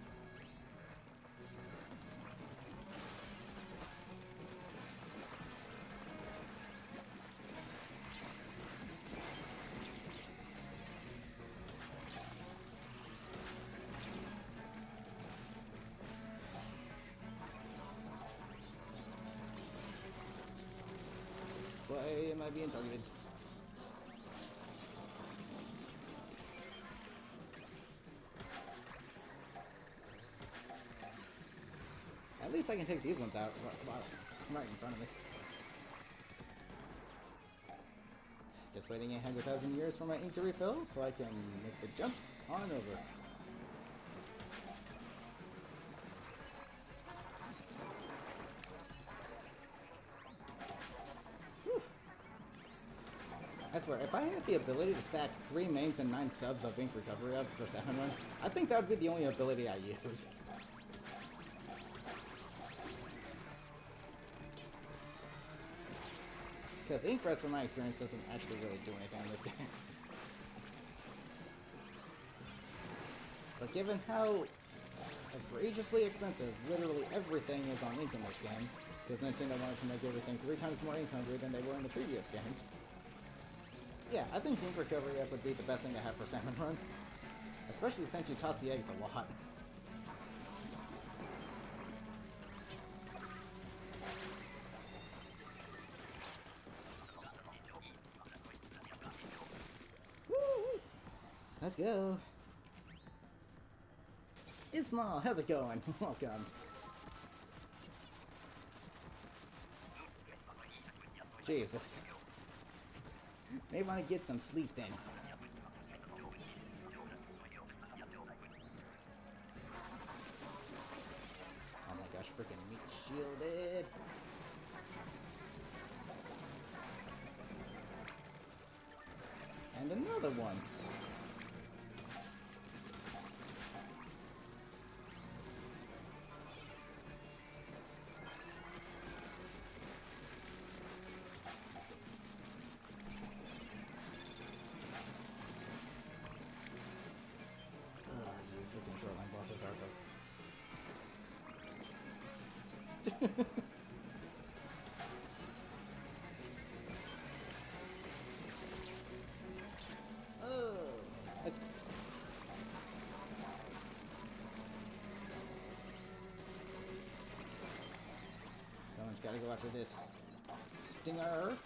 Why am I being targeted? At least I can take these ones out right in front of me. Just waiting 800,000 years for my ink to refill so I can make the jump on over. Whew. I swear, if I had the ability to stack 3 mains and 9 subs of ink recovery up for 7 run, I think that would be the only ability I use. Because ink rest, from my experience, doesn't actually really do anything in this game. But given how egregiously expensive literally everything is on ink in this game, because Nintendo wanted to make everything 3 times more ink hungry than they were in the previous games, yeah, I think ink recovery up would be the best thing to have for Salmon Run. Especially since you toss the eggs a lot. Woo! Let's go. Ismail, how's it going? Welcome. Jesus. May want to get some sleep then. Oh my gosh, freaking meat shielded. And another one. Someone's gotta go after this stinger.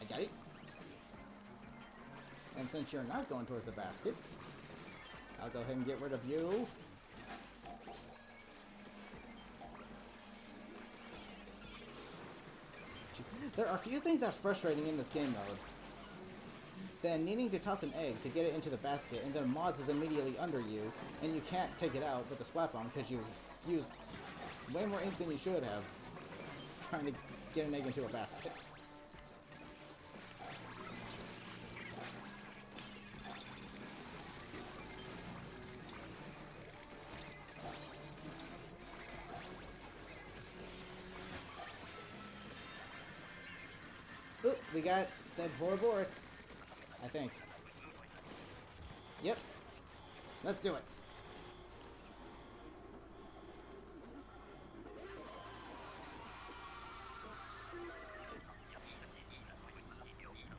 I got it. And since you're not going towards the basket, I'll go ahead and get rid of you. There are a few things that's frustrating in this game mode. Then needing to toss an egg to get it into the basket, and then Moz is immediately under you, and you can't take it out with the splat bomb because you used way more ink than you should have trying to get an egg into a basket. Oop, we got the Boris, I think. Yep. Let's do it.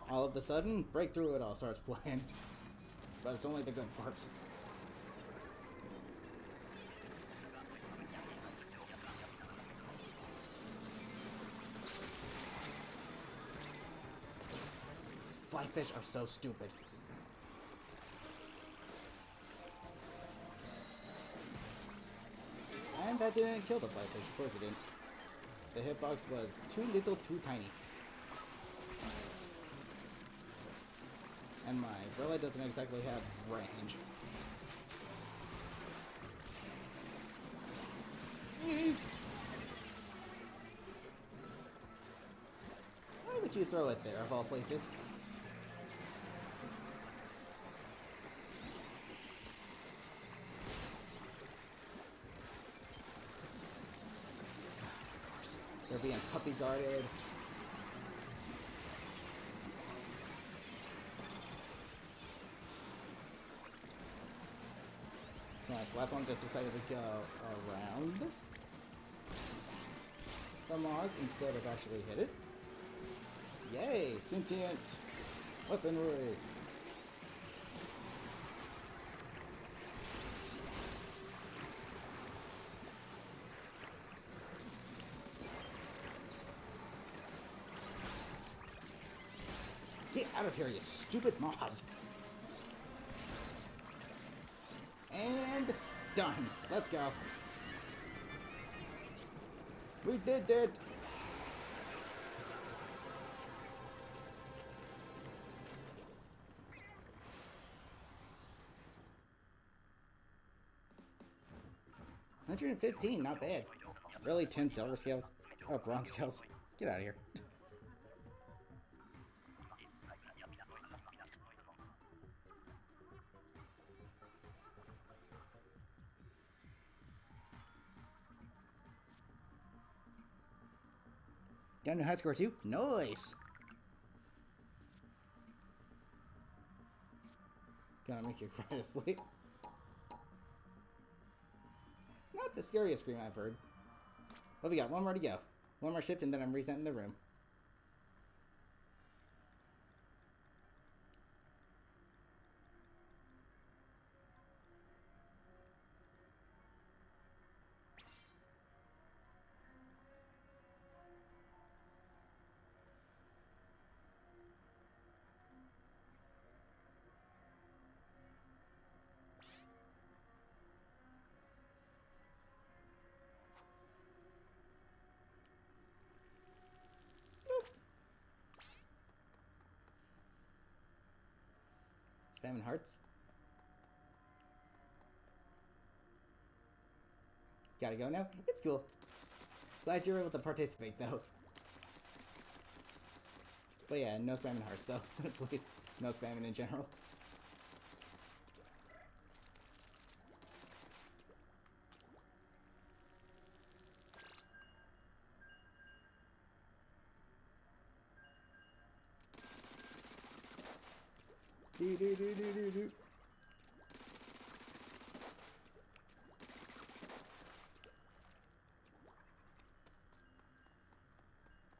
All of a sudden, Breakthrough It All starts playing. But it's only the good parts. Flyfish are so stupid. And that didn't kill the flyfish, of course it didn't. The hitbox was too little, too tiny. And my umbrella doesn't exactly have range. Eek! Why would you throw it there, of all places? Of course, they're being puppy guarded. So my platform just decided to go around the Moz instead of actually hit it. Yay! Sentient weaponry! Get out of here, you stupid Moz! And done. Let's go. We did it. $115, not bad. Really, 10 silver scales? Oh, bronze scales. Get out of here. Got a new high score too? Nice! Gonna make you cry to sleep. It's not the scariest scream I've heard. What we got? One more to go. One more shift and then I'm resetting the room. Spamming hearts. Gotta go now? It's cool. Glad you were able to participate though. But yeah, no spamming hearts though. Please, no spamming in general. Do do do do do do.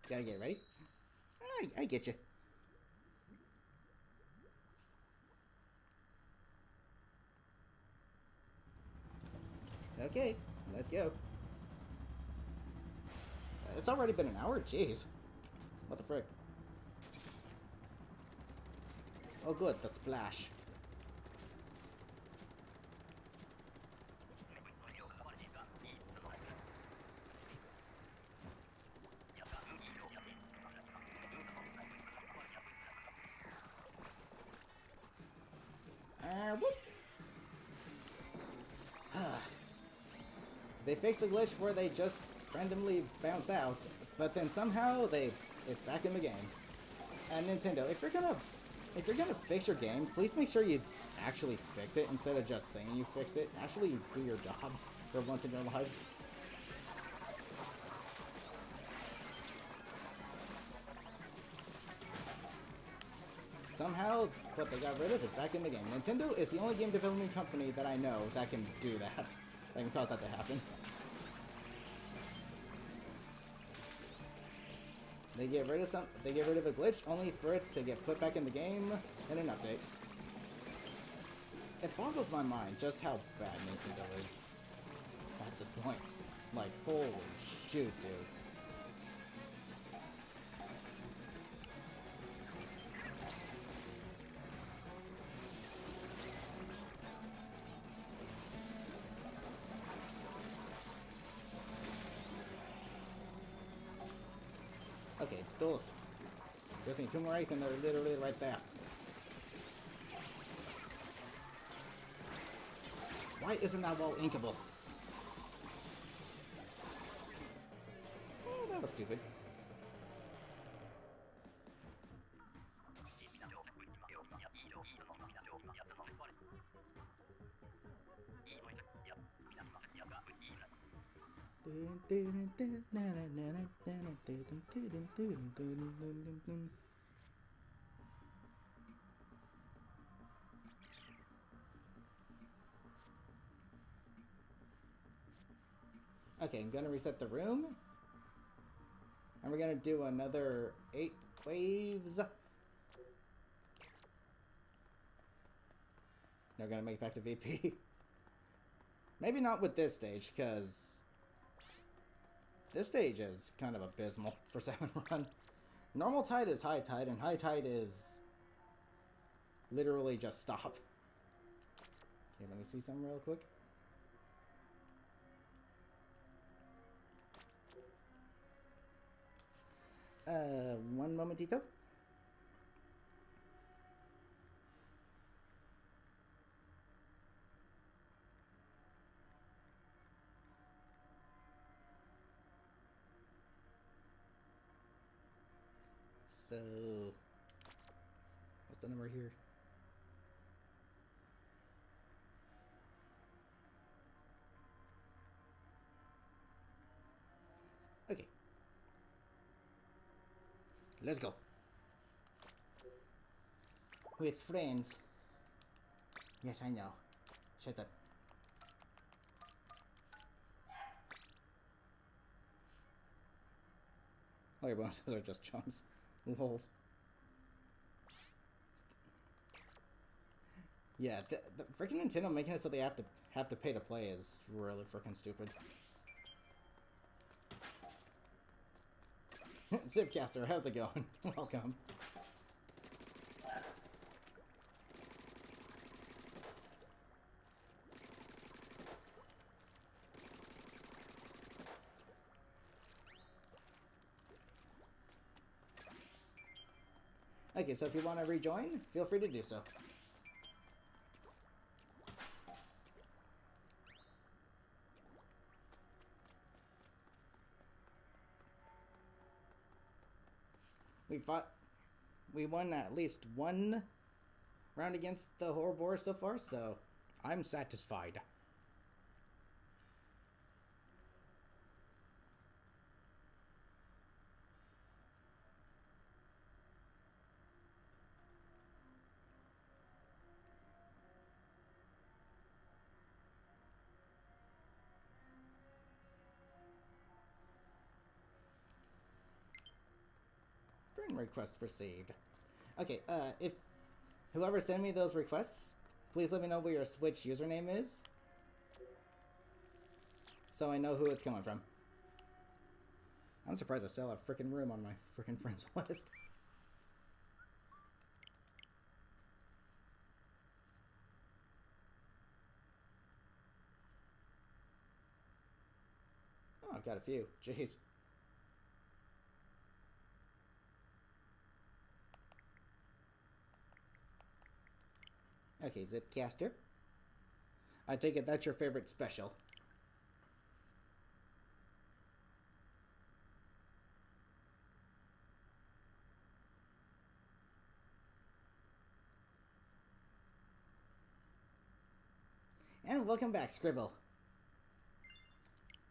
Gotta get ready. I get you. Okay, let's go. It's already been an hour? Jeez. What the frick? Oh good, the splash. Whoop. they fixed a glitch where they just randomly bounce out, but then somehow it's back in the game. And Nintendo, if you're gonna fix your game, please make sure you actually fix it instead of just saying you fixed it. Actually do your job for once in your life. Somehow, what they got rid of is back in the game. Nintendo is the only game development company that I know that can do that. That can cause that to happen. They get rid of a glitch only for it to get put back in the game in an update. It boggles my mind just how bad Nintendo is at this point. Like, holy shoot, dude. Okay, those. Just need 2 more eggs and they're literally right there. Why isn't that wall inkable? Oh, that was stupid. Okay, I'm gonna reset the room. And we're gonna do another 8 waves. They're gonna make it back to VP. Maybe not with this stage, because this stage is kind of abysmal for Salmon Run. Normal tide is high tide, and high tide is literally just stop. Okay, let me see something real quick. One momentito. So, what's the number here? Okay. Let's go. With friends. Yes, I know. Shut up. All your bonuses are just chunks. Lols. Yeah, the freaking Nintendo making it so they have to pay to play is really freaking stupid. Zipcaster, how's it going? Welcome. Okay, so if you want to rejoin, feel free to do so. We won at least 1 round against the Horror so far, so I'm satisfied. Friend request received. Okay, if whoever sent me those requests, please let me know what your Switch username is, so I know who it's coming from. I'm surprised I still have frickin' room on my frickin' friends list. Oh, I've got a few. Jeez. Okay, Zipcaster. I take it that's your favorite special. And welcome back, Scribble.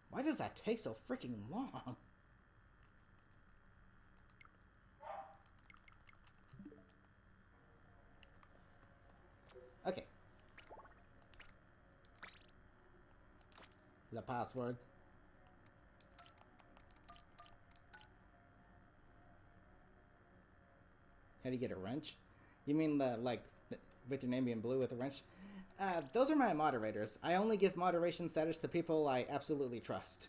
Why does that take so freaking long? Okay. The password. How do you get a wrench? You mean with your name being blue with a wrench? Those are my moderators. I only give moderation status to people I absolutely trust.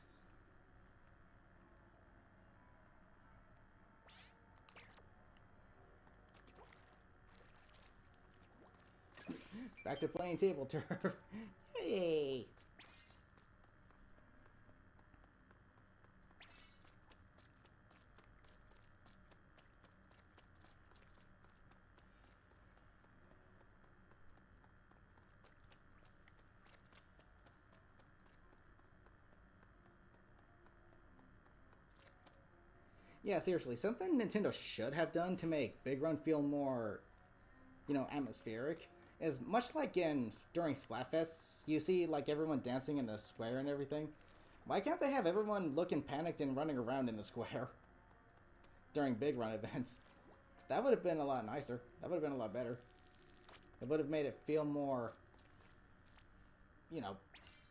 Back to playing table turf. Hey! Yeah, seriously, something Nintendo should have done to make Big Run feel more, atmospheric is much like during Splatfests, you see like everyone dancing in the square and everything. Why can't they have everyone looking panicked and running around in the square during Big Run events? That would have been a lot nicer. That would have been a lot better. It would have made it feel more,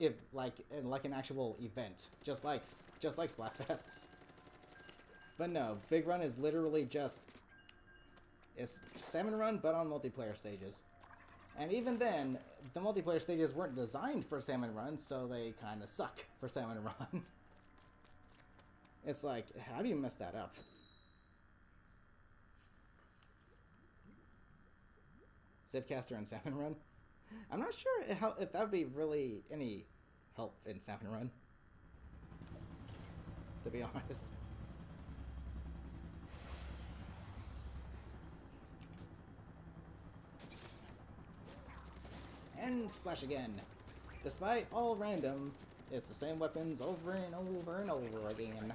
if like an actual event, just like Splatfests. But no, Big Run is literally it's Salmon Run, but on multiplayer stages. And even then, the multiplayer stages weren't designed for Salmon Run, so they kind of suck for Salmon Run. It's like, how do you mess that up? Zipcaster and Salmon Run? I'm not sure if that would be really any help in Salmon Run, to be honest. And splash again. Despite all random, it's the same weapons over and over and over again.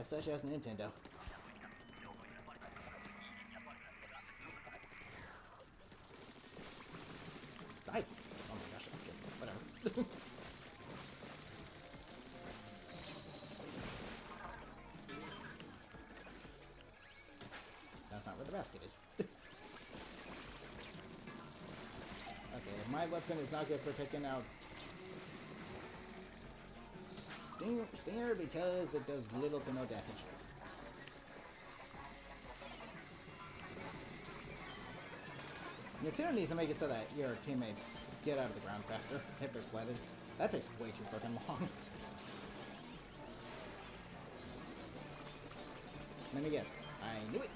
Such as Nintendo. Die! Oh my gosh, okay, whatever. That's not where the basket is. Okay, my weapon is not good for taking out Stinger because it does little to no damage. Nintendo needs to make it so that your teammates get out of the ground faster if they're splatted. That takes way too freaking long. Let me guess. I knew it.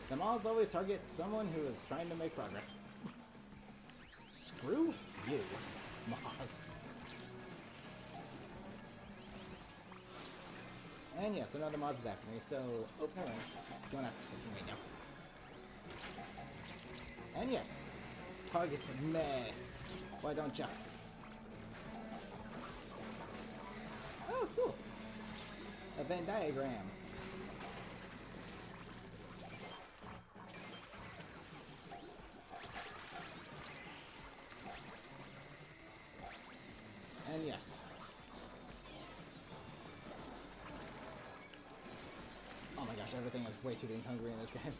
The Maws always target someone who is trying to make progress. Screw you, Maz. And yes, another Maz is after me, so... Oh, never mind. Going after me now. And yes, target me. Why don't ya? Oh, cool. A Venn diagram. And yes. Oh my gosh, everything is way too incongruent in this game.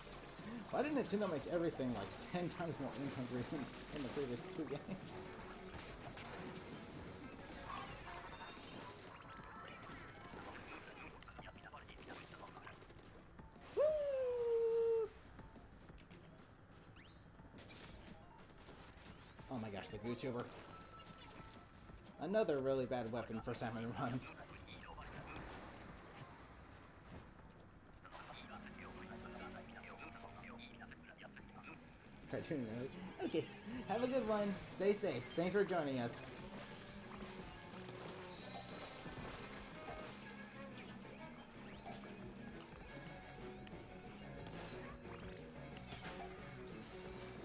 Why did Nintendo make everything like 10 times more incongruent in the previous 2 games? Woo! Oh my gosh, the YouTuber. Another really bad weapon for Salmon Run. Cartoon, really? Okay, have a good one. Stay safe. Thanks for joining us.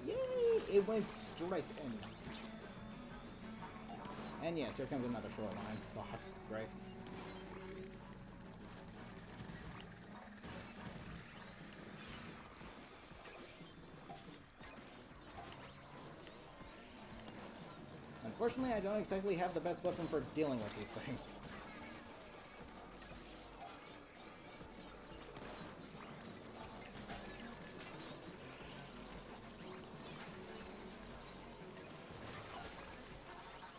Yay! It went straight in. And yes, here comes another shoreline boss. Great. Unfortunately, I don't exactly have the best weapon for dealing with these things.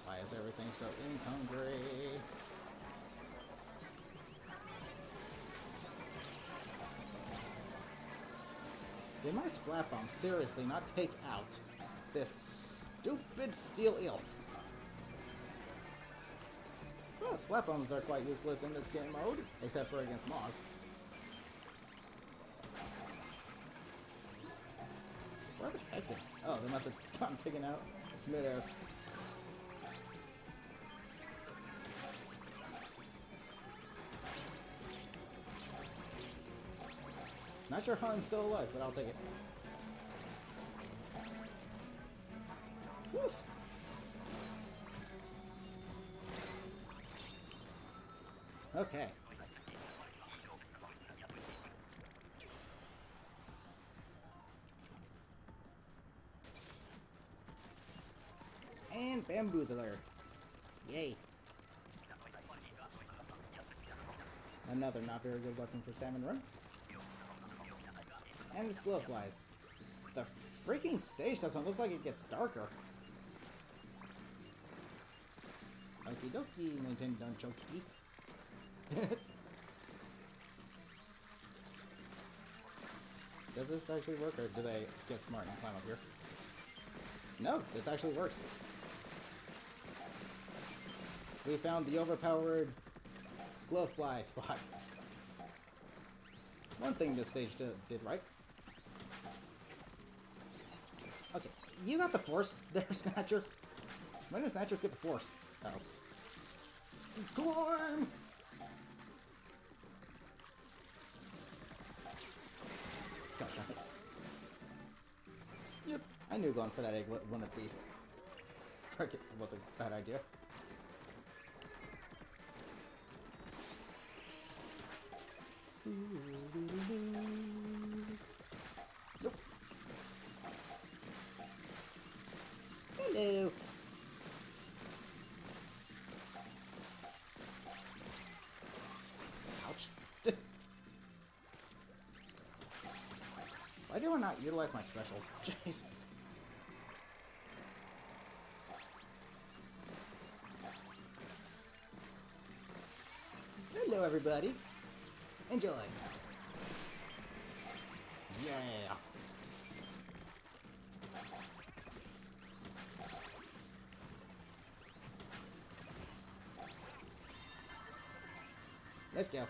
Why is everything so incongruous? Did my splat bomb seriously not take out this stupid steel eel? Well, splat bombs are quite useless in this game mode, except for against Moss. Where the heck did... Oh, they must have gotten taken out mid-air. Not sure how I'm still alive, but I'll take it. Woof. Okay. And bamboozler. Yay. Another not very good weapon for Salmon Run. And the glow flies. The freaking stage doesn't look like it gets darker. Okie dokie, Nintendo Choki. Does this actually work, or do they get smart and climb up here? No, this actually works. We found the overpowered glowfly spot. One thing this stage did right. Okay, you got the force there, Snatcher. When do Snatchers get the force? Uh-oh. Climb! Gosh, yep, I knew going for that egg wouldn't be. Frick, it was a bad idea. Nope. Hello. Ouch. Why do I not utilize my specials? Jeez. Hello, everybody. Enjoy. Yeah. Let's go.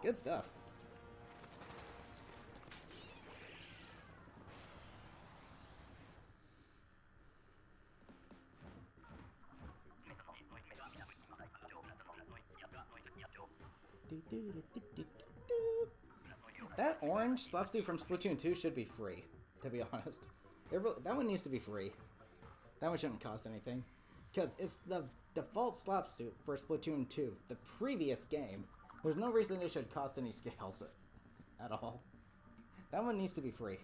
Good stuff. That orange slapsuit from Splatoon 2 should be free, to be honest. That one needs to be free. That one shouldn't cost anything. Because it's the default slapsuit for Splatoon 2, the previous game. There's no reason it should cost any scales at all. That one needs to be free.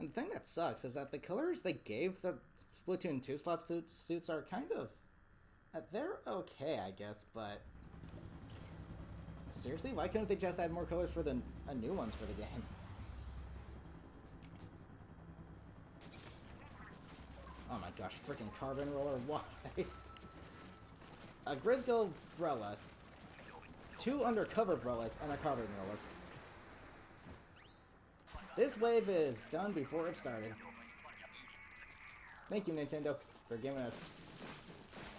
And the thing that sucks is that the colors they gave the Splatoon 2 slapsuits are kind of... they're okay, I guess, but... Seriously? Why couldn't they just add more colors for the new ones for the game? Oh my gosh, freaking carbon roller, why? A Grizzle umbrella, 2 undercover umbrellas, and a carbon roller. This wave is done before it started. Thank you, Nintendo, for giving us,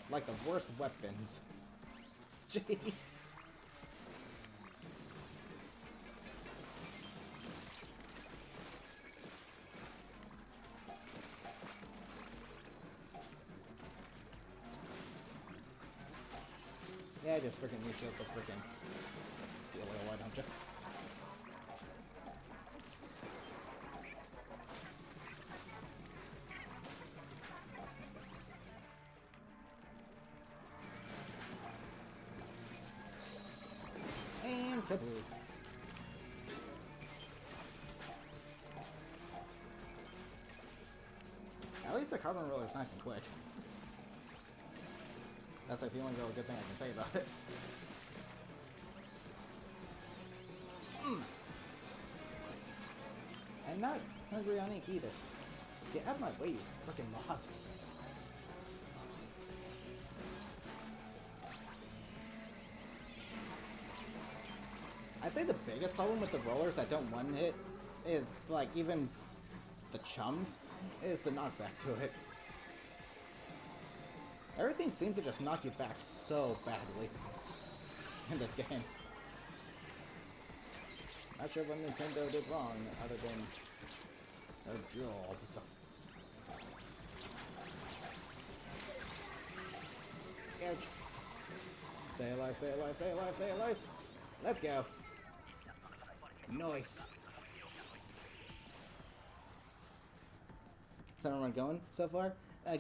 like, the worst weapons. Jeez. Yeah, just freaking reshield the freaking steel wheel, why don't you? Taboo. At least the carbon roller is nice and quick. That's like the only real good thing I can say about it. And not hungry on ink either. Get out of my way, you frickin' moss. I'd say the biggest problem with the rollers that don't one hit is, like, even the chums, is the knockback to it. Everything seems to just knock you back so badly in this game. Not sure what Nintendo did wrong, other than their jobs. Ouch. Stay alive, stay alive, stay alive, stay alive! Let's go! Nice! How's everyone going so far?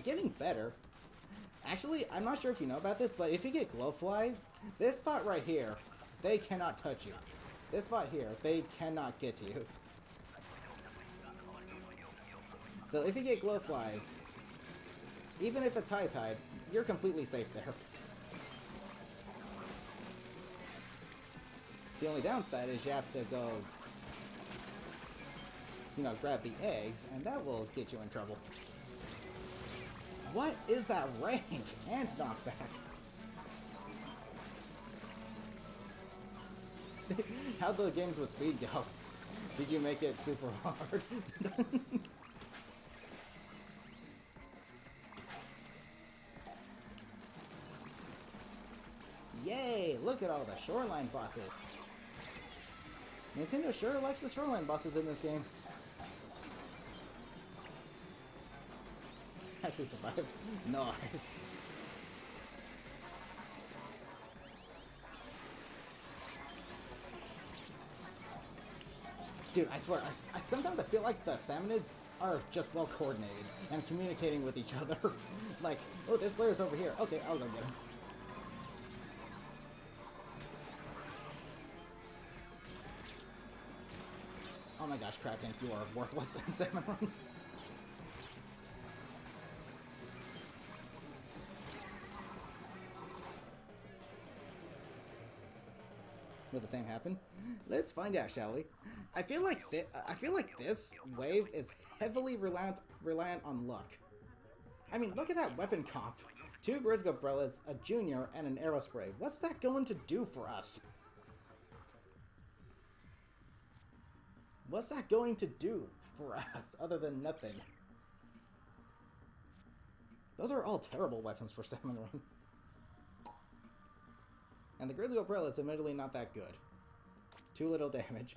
Getting better. Actually, I'm not sure if you know about this, but if you get glowflies, this spot right here, they cannot touch you. This spot here, they cannot get to you. So if you get glowflies, even if it's high tide, you're completely safe there. The only downside is you have to go, you know, grab the eggs, and that will get you in trouble. What is that range and knockback? How'd the games with speed go? Did you make it super hard? Yay! Look at all the shoreline bosses. Nintendo sure likes the shoreline bosses in this game. Actually survived. Nice. Dude, I swear, sometimes I feel like the Salmonids are just well coordinated and communicating with each other. Like, oh, this player's over here. Okay, I'll go get him. Oh my gosh, Crab Tank, you are worthless in Salmon Run. Will the same happen? Let's find out, shall we? I feel like this wave is heavily reliant on luck. I mean, look at that weapon comp. 2 Grizzly Umbrellas, a Junior, and an Aerospray. What's that going to do for us? What's that going to do for us, other than nothing? Those are all terrible weapons for Salmon Run. And the Grizzly Umbrella is admittedly not that good. Too little damage.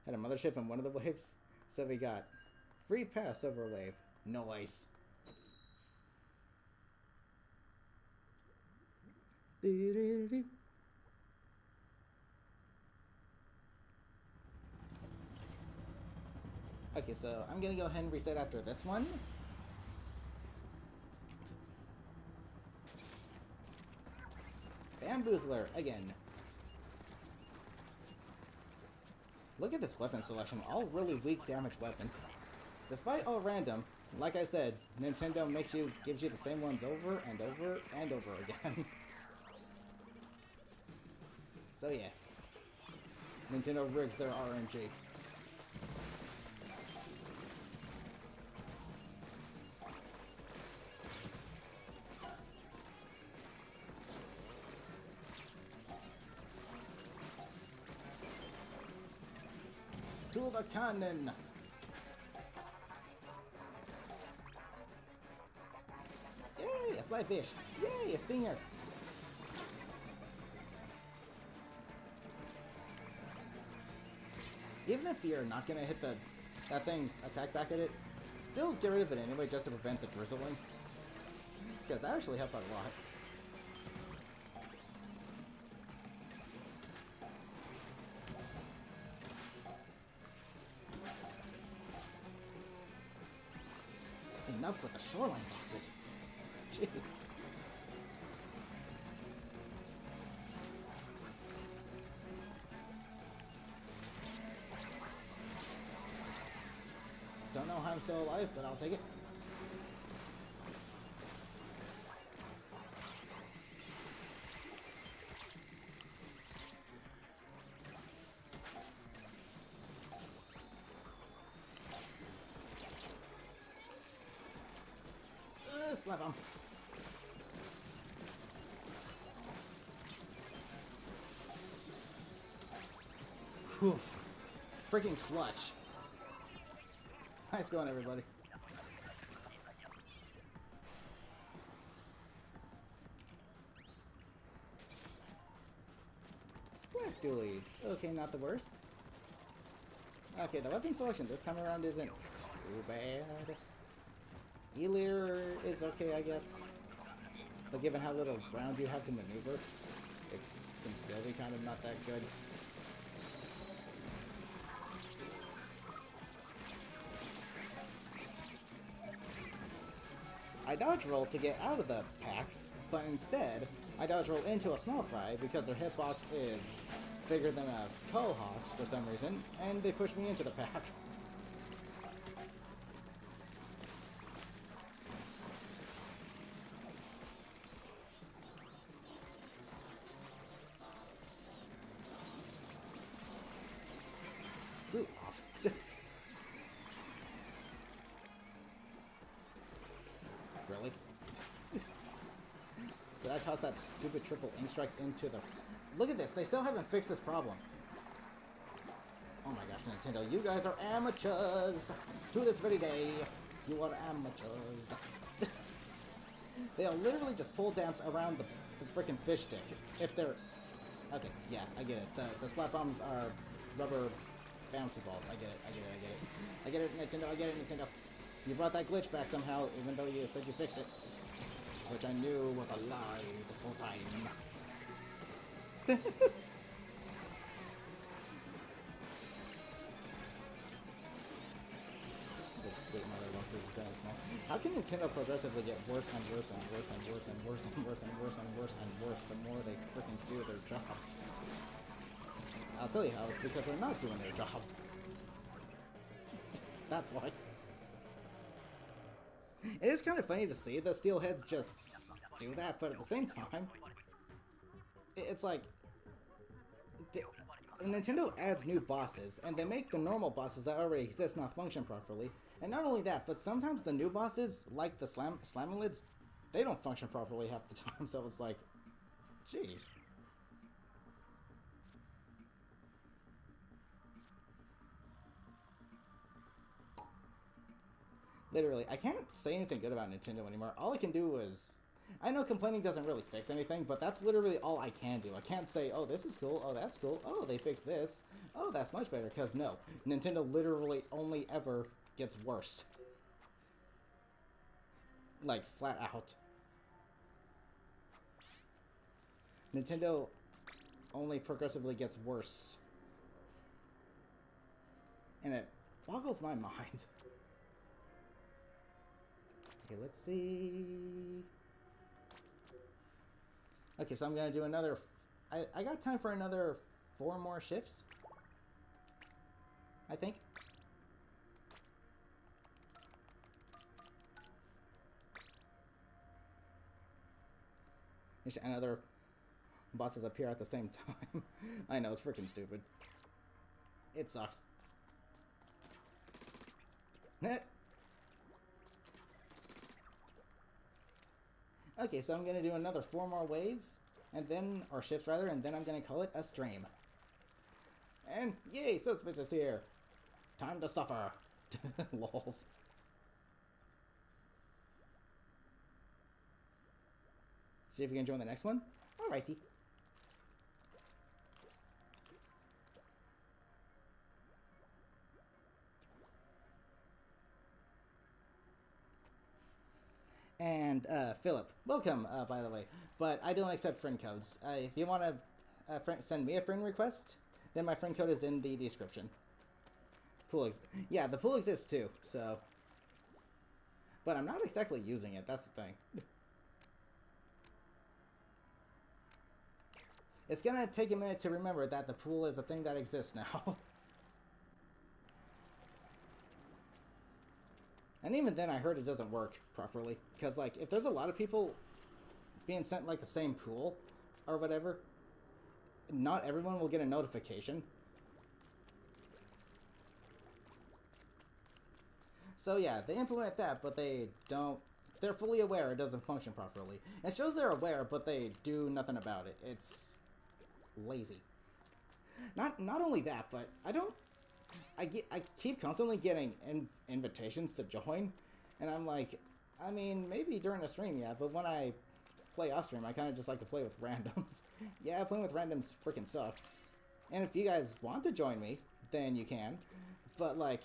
Had a mothership in one of the waves, so we got free pass over a wave. Nice. Okay, so I'm gonna go ahead and reset after this one. Bamboozler, again. Look at this weapon selection, all really weak damage weapons. Despite all random, like I said, Nintendo gives you the same ones over and over and over again. So yeah, Nintendo rigs their RNG. To the cannon! Yay, a fly fish! Yay, a stinger! Even if you're not gonna hit that thing's attack back at it, still get rid of it anyway just to prevent the drizzling. Because that actually helps out a lot. Enough with the shoreline bosses. Jeez. still alive, but I'll take it. Splat bomb. Whew. Freaking clutch. Nice going, everybody. Splat dualies. Okay, not the worst. Okay, the weapon selection this time around isn't too bad. E-leader is okay, I guess. But given how little ground you have to maneuver, it can still be kind of not that good. I dodge roll to get out of the pack, but instead, I dodge roll into a small fry because their hitbox is bigger than a Cohawk's for some reason, and they push me into the pack. Screw off. Really? Did I toss that stupid triple ink strike into the... Look at this, they still haven't fixed this problem. Oh my gosh, Nintendo, you guys are amateurs! To this very day, you are amateurs. They'll literally just pole dance around the freaking fish stick. If they're... Okay, yeah, I get it. The splat bombs are rubber bouncy balls. I get it, I get it, I get it. I get it, Nintendo, I get it, Nintendo. You brought that glitch back somehow, even though you said you fixed it. Which I knew was a lie this whole time. This sweet mother lunker is kind of small. How can Nintendo progressively get worse and worse and worse and worse and worse and worse and worse and worse and worse the more they freaking do their jobs? I'll tell you how, it's because they're not doing their jobs. That's why. It is kind of funny to see the steelheads just do that, but at the same time, it's like Nintendo adds new bosses, and they make the normal bosses that already exist not function properly. And not only that, but sometimes the new bosses, like the slamming lids, they don't function properly half the time. So it's like, jeez. Literally, I can't say anything good about Nintendo anymore. All I can do is... I know complaining doesn't really fix anything, but that's literally all I can do. I can't say, oh, this is cool, oh, that's cool, oh, they fixed this, oh, that's much better, because no. Nintendo literally only ever gets worse. Like, flat out. Nintendo only progressively gets worse. And it boggles my mind. Okay, let's see. Okay, so I'm gonna do another... I got time for another 4 more shifts, I think. Another bosses appear at the same time. I know, it's freaking stupid. It sucks. Net. Okay, so I'm gonna do another 4 more waves, and then, or shifts rather, and then I'm gonna call it a stream. And yay, Subspace is here. Time to suffer. Lols. See if you can join the next one. Alrighty. And, Philip, welcome, by the way. But I don't accept friend codes. If you want to send me a friend request, then my friend code is in the description. Yeah, the pool exists too, so... But I'm not exactly using it, that's the thing. It's gonna take a minute to remember that the pool is a thing that exists now. And even then, I heard it doesn't work properly. Because, like, if there's a lot of people being sent, like, the same pool or whatever, not everyone will get a notification. So, yeah, they implement that, but they don't... They're fully aware it doesn't function properly. It shows they're aware, but they do nothing about it. It's lazy. Not only that, but I keep constantly getting invitations to join, and I'm like, I mean, maybe during a stream, yeah, but when I play off stream, I kind of just like to play with randoms. Yeah, playing with randoms freaking sucks. And if you guys want to join me, then you can. But like,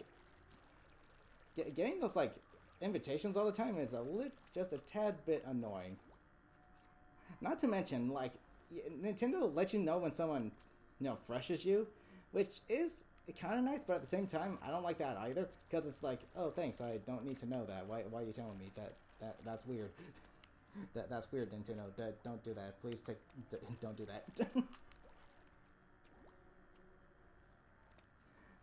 getting those like invitations all the time is just a tad bit annoying. Not to mention, like, Nintendo will let you know when someone, freshes you, which is kind of nice, but at the same time, I don't like that either, because it's like, oh, thanks, I don't need to know that. Why are you telling me that's weird? That's weird, Nintendo. Don't do that. Please don't do that.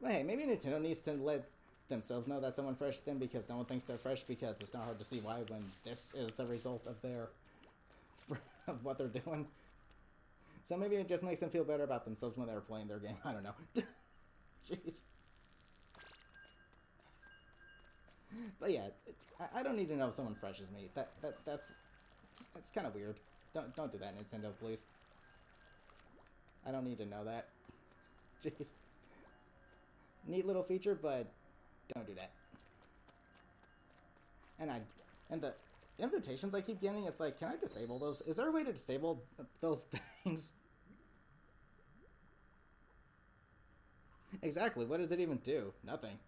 But hey, maybe Nintendo needs to let themselves know that someone freshed them, because no one thinks they're fresh, because it's not hard to see why when this is the result of of what they're doing. So maybe it just makes them feel better about themselves when they're playing their game. I don't know. Jeez. But yeah, I don't need to know if someone freshes me. That's kind of weird. Don't do that, Nintendo, please. I don't need to know that. Jeez. Neat little feature, but don't do that. And the invitations I keep getting, it's like, can I disable those? Is there a way to disable those things? Exactly. What does it even do? Nothing.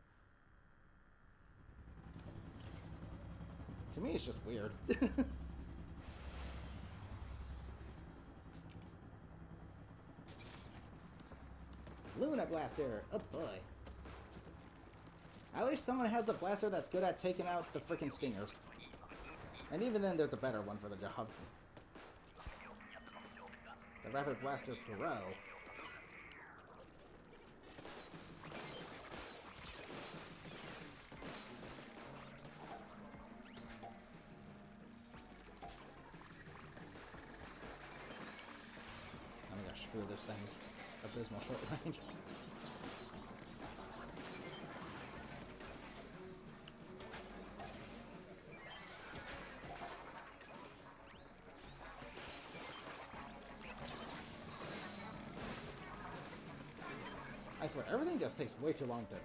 To me, it's just weird. Luna Blaster! Oh boy. I wish someone has a blaster that's good at taking out the freaking stingers. And even then, there's a better one for the job. The Rapid Blaster Pro. I'm gonna screw this thing's abysmal short range. I swear, everything just takes way too long to...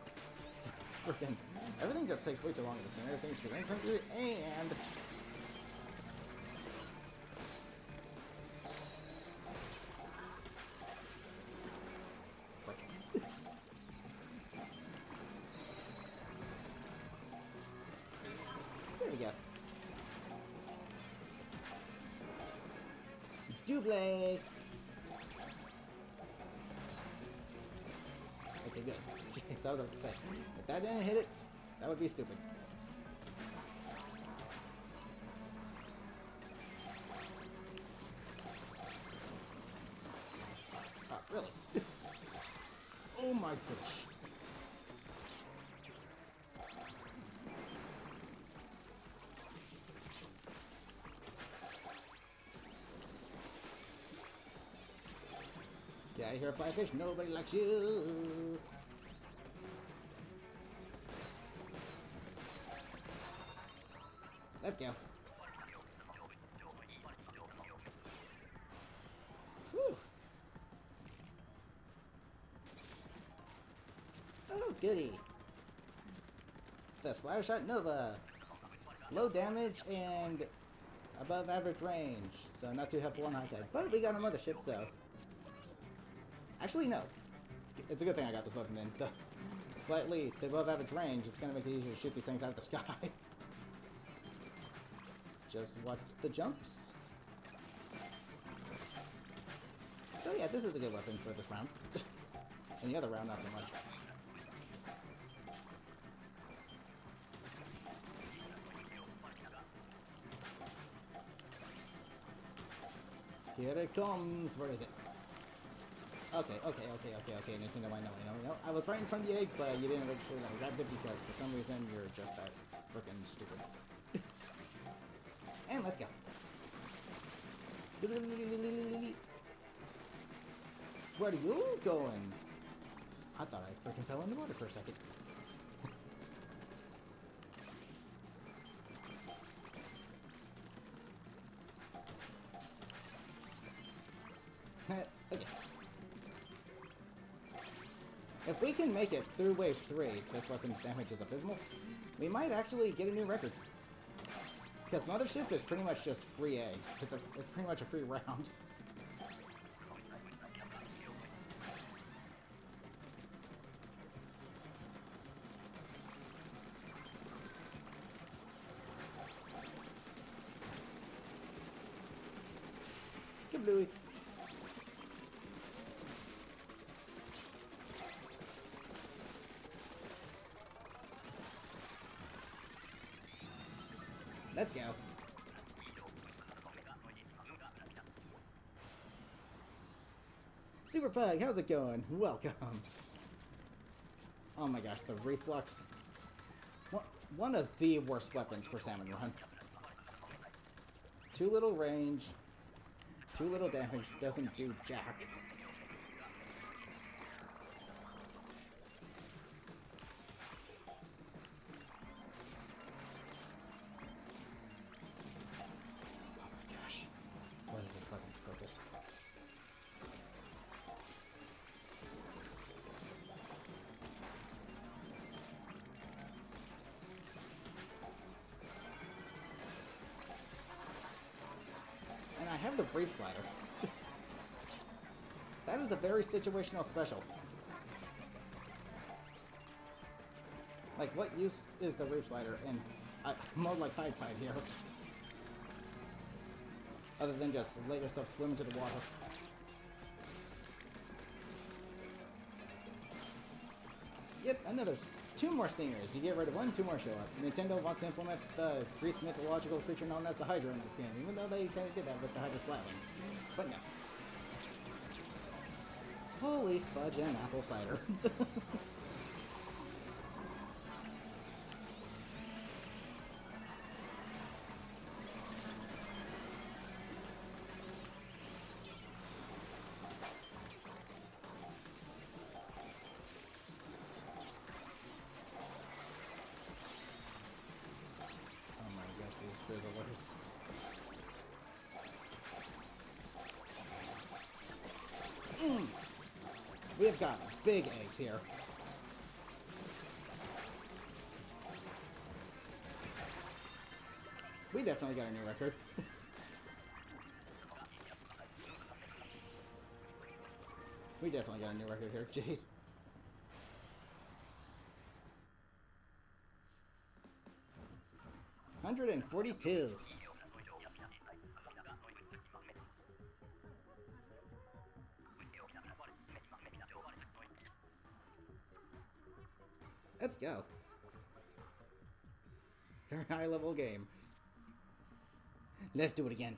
Freaking... Everything just takes way too long to spin. Everything's too incomplete, and... Frickin'. There we go. Double! Okay, good. So I was about to say, if that didn't hit it, that would be stupid. Oh, really? Oh my gosh. Get out of here, Flyfish. Nobody likes you. Let's go. Whew. Oh, goody. The Splatter Shot Nova. Low damage and above average range. So not too helpful on high tide. But we got a mothership, so... Actually, no. It's a good thing I got this weapon then. The above average range is going to make it easier to shoot these things out of the sky. Just watch the jumps. So yeah, this is a good weapon for this round. And the other round, not so much. Here it comes. Where is it? Okay. Nintendo, I know. I was right in front of the egg, but you didn't make sure that I grabbed it because for some reason you're just at freaking stupid. And let's go. Where are you going? I thought I freaking fell in the water for a second. Okay. If we can make it through wave 3, this weapon's damage is abysmal, we might actually get a new record. Because Mothership is pretty much just free eggs. It's pretty much a free round. Kablooey. Let's go. Super Pug, how's it going? Welcome. Oh my gosh, the reflux. One of the worst weapons for Salmon Run. Too little range, too little damage, doesn't do jack. I have the Brief Slider. That is a very situational special. Like, what use is the Reef Slider in mode like High Tide here? Other than just let yourself swim into the water. Yep, another 2 more stingers. You get rid of 1, 2 more show up. Nintendo wants to implement the Greek mythological creature known as the Hydra in this game, even though they kind of did that with the Hydra Splatling. But no. Holy fudge and apple cider. We have got big eggs here. We definitely got a new record. We definitely got a new record here. Jeez. $142. Let's go. Very high level game. Let's do it again.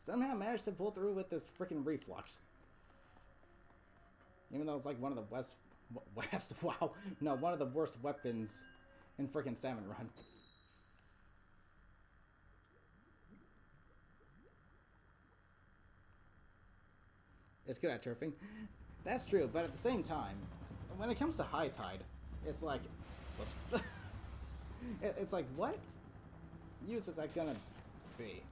Somehow managed to pull through with this freaking reflux. Even though it's like one of the one of the worst weapons in freaking Salmon Run. It's good at turfing. That's true, but at the same time, when it comes to High Tide, it's like, whoops. It's like, what use is that gonna be?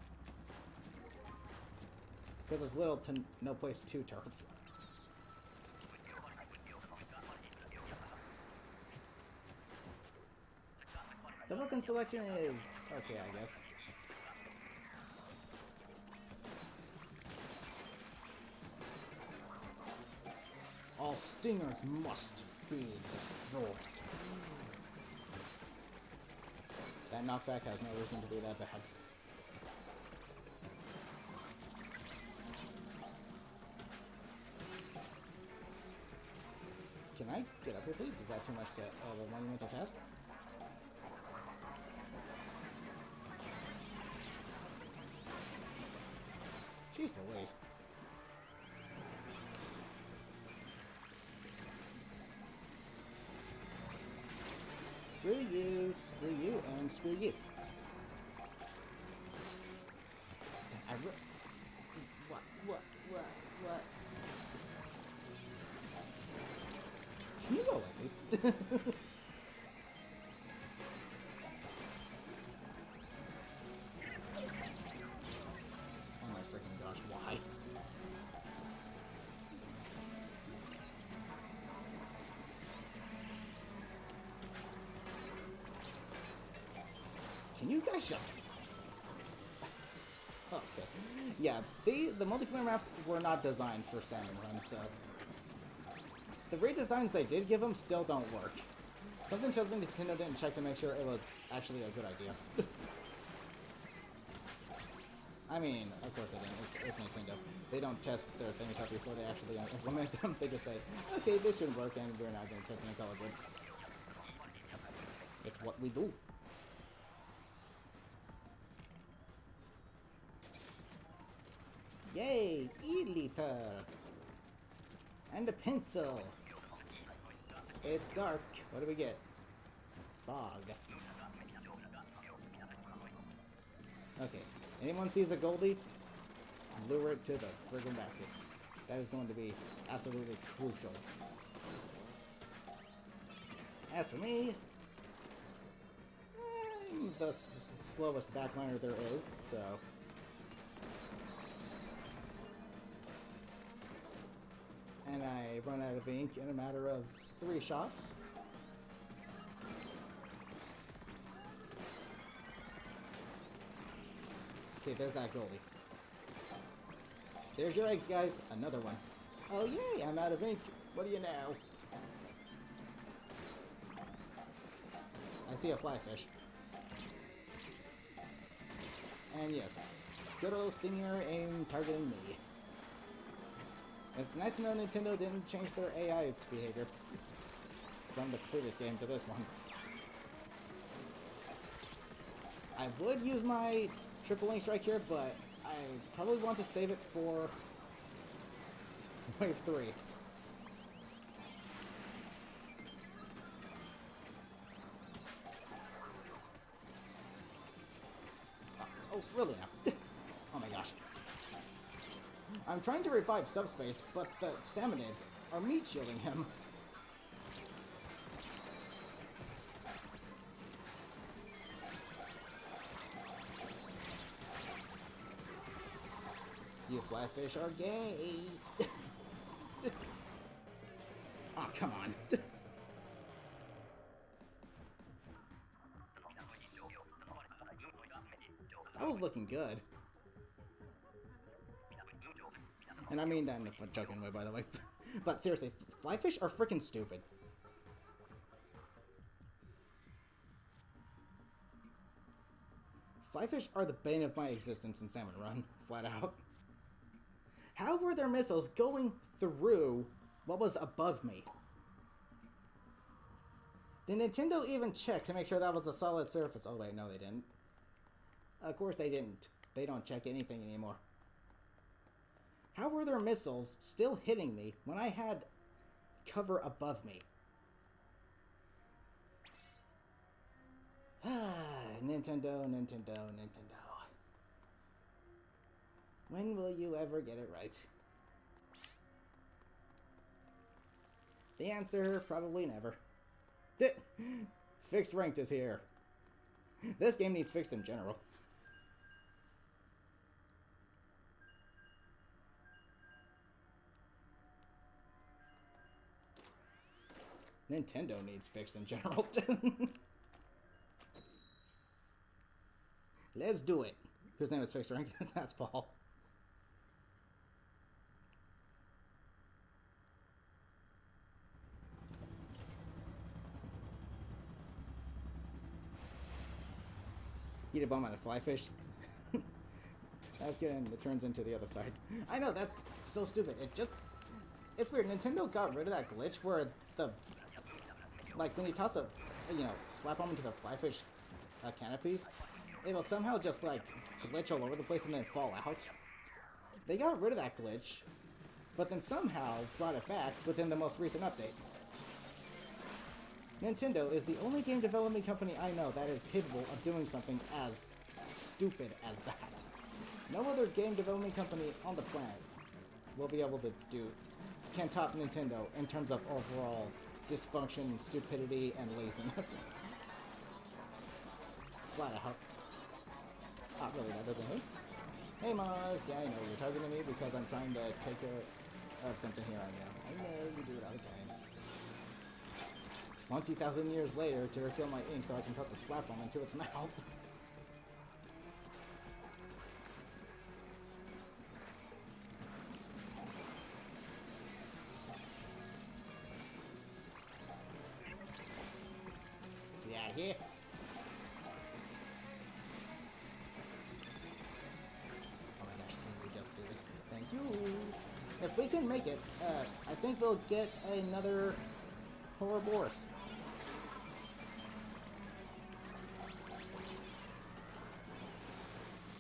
Because there's little to no place to turf. The weapon selection is okay, I guess. All stingers must be destroyed. That knockback has no reason to be that bad. Can Can I get up here, please? Is that too much of a monumental task? Jeez Louise. Screw you, and screw you. What? Can you go away, please? Oh my freaking gosh, why? Can you guys just... Okay. Yeah, the multiplayer maps were not designed for salmon run, so... The redesigns they did give them still don't work. Something tells me Nintendo didn't check to make sure it was actually a good idea. I mean, of course they didn't. It's Nintendo. They don't test their things out before they actually implement them. They just say, okay, this shouldn't work, and we're not going to test it until it would. It's what we do. Yay! E-liter! And a pencil! It's dark. What do we get? Fog. Okay. Anyone sees a Goldie? Lure it to the friggin' basket. That is going to be absolutely crucial. As for me, I'm the slowest backliner there is, so... And I run out of ink in a matter of 3 shots. Okay, there's that Goldie. There's your eggs, guys. Another one. Oh, yay, I'm out of ink. What do you know? I see a flyfish. And yes, good old Stinger aim targeting me. It's nice to know Nintendo didn't change their AI behavior from the previous game to this one. I would use my triple link strike here, but I probably want to save it for wave 3. Oh, really now? Oh my gosh. I'm trying to revive Subspace, but the Salmonids are meat shielding him. You flatfish are gay. Oh, come on. That was looking good. And I mean that in a joking way, by the way. But seriously, flyfish are freaking stupid. Flyfish are the bane of my existence in Salmon Run, flat out. How were their missiles going through what was above me? Did Nintendo even check to make sure that was a solid surface? Oh wait, no they didn't. Of course they didn't. They don't check anything anymore. How were their missiles still hitting me when I had cover above me? Nintendo. When will you ever get it right? The answer, probably never. Fixed ranked is here. This game needs fixed in general. Nintendo needs fixed in general. Let's do it. Whose name is fixed ranked? That's Paul. Eat a bomb out of flyfish. That's good, and it turns into the other side. I know, that's so stupid. It's weird. Nintendo got rid of that glitch where the like when you toss a slap bomb into the flyfish canopies, it'll somehow just like glitch all over the place and then fall out. They got rid of that glitch, but then somehow brought it back within the most recent update. Nintendo is the only game development company I know that is capable of doing something as stupid as that. No other game development company on the planet will be able to can top Nintendo in terms of overall dysfunction, stupidity, and laziness. Flat out. Oh, really, that doesn't hurt? Hey, Maz. Yeah, I know, you're targeting me because I'm trying to take care of something here. I know, you do it all the time. It's 20,000 years later to refill my ink so I can toss a splat bomb into its mouth. Get out of here. Thank you. If we can make it, I think we'll get another Ouroboros.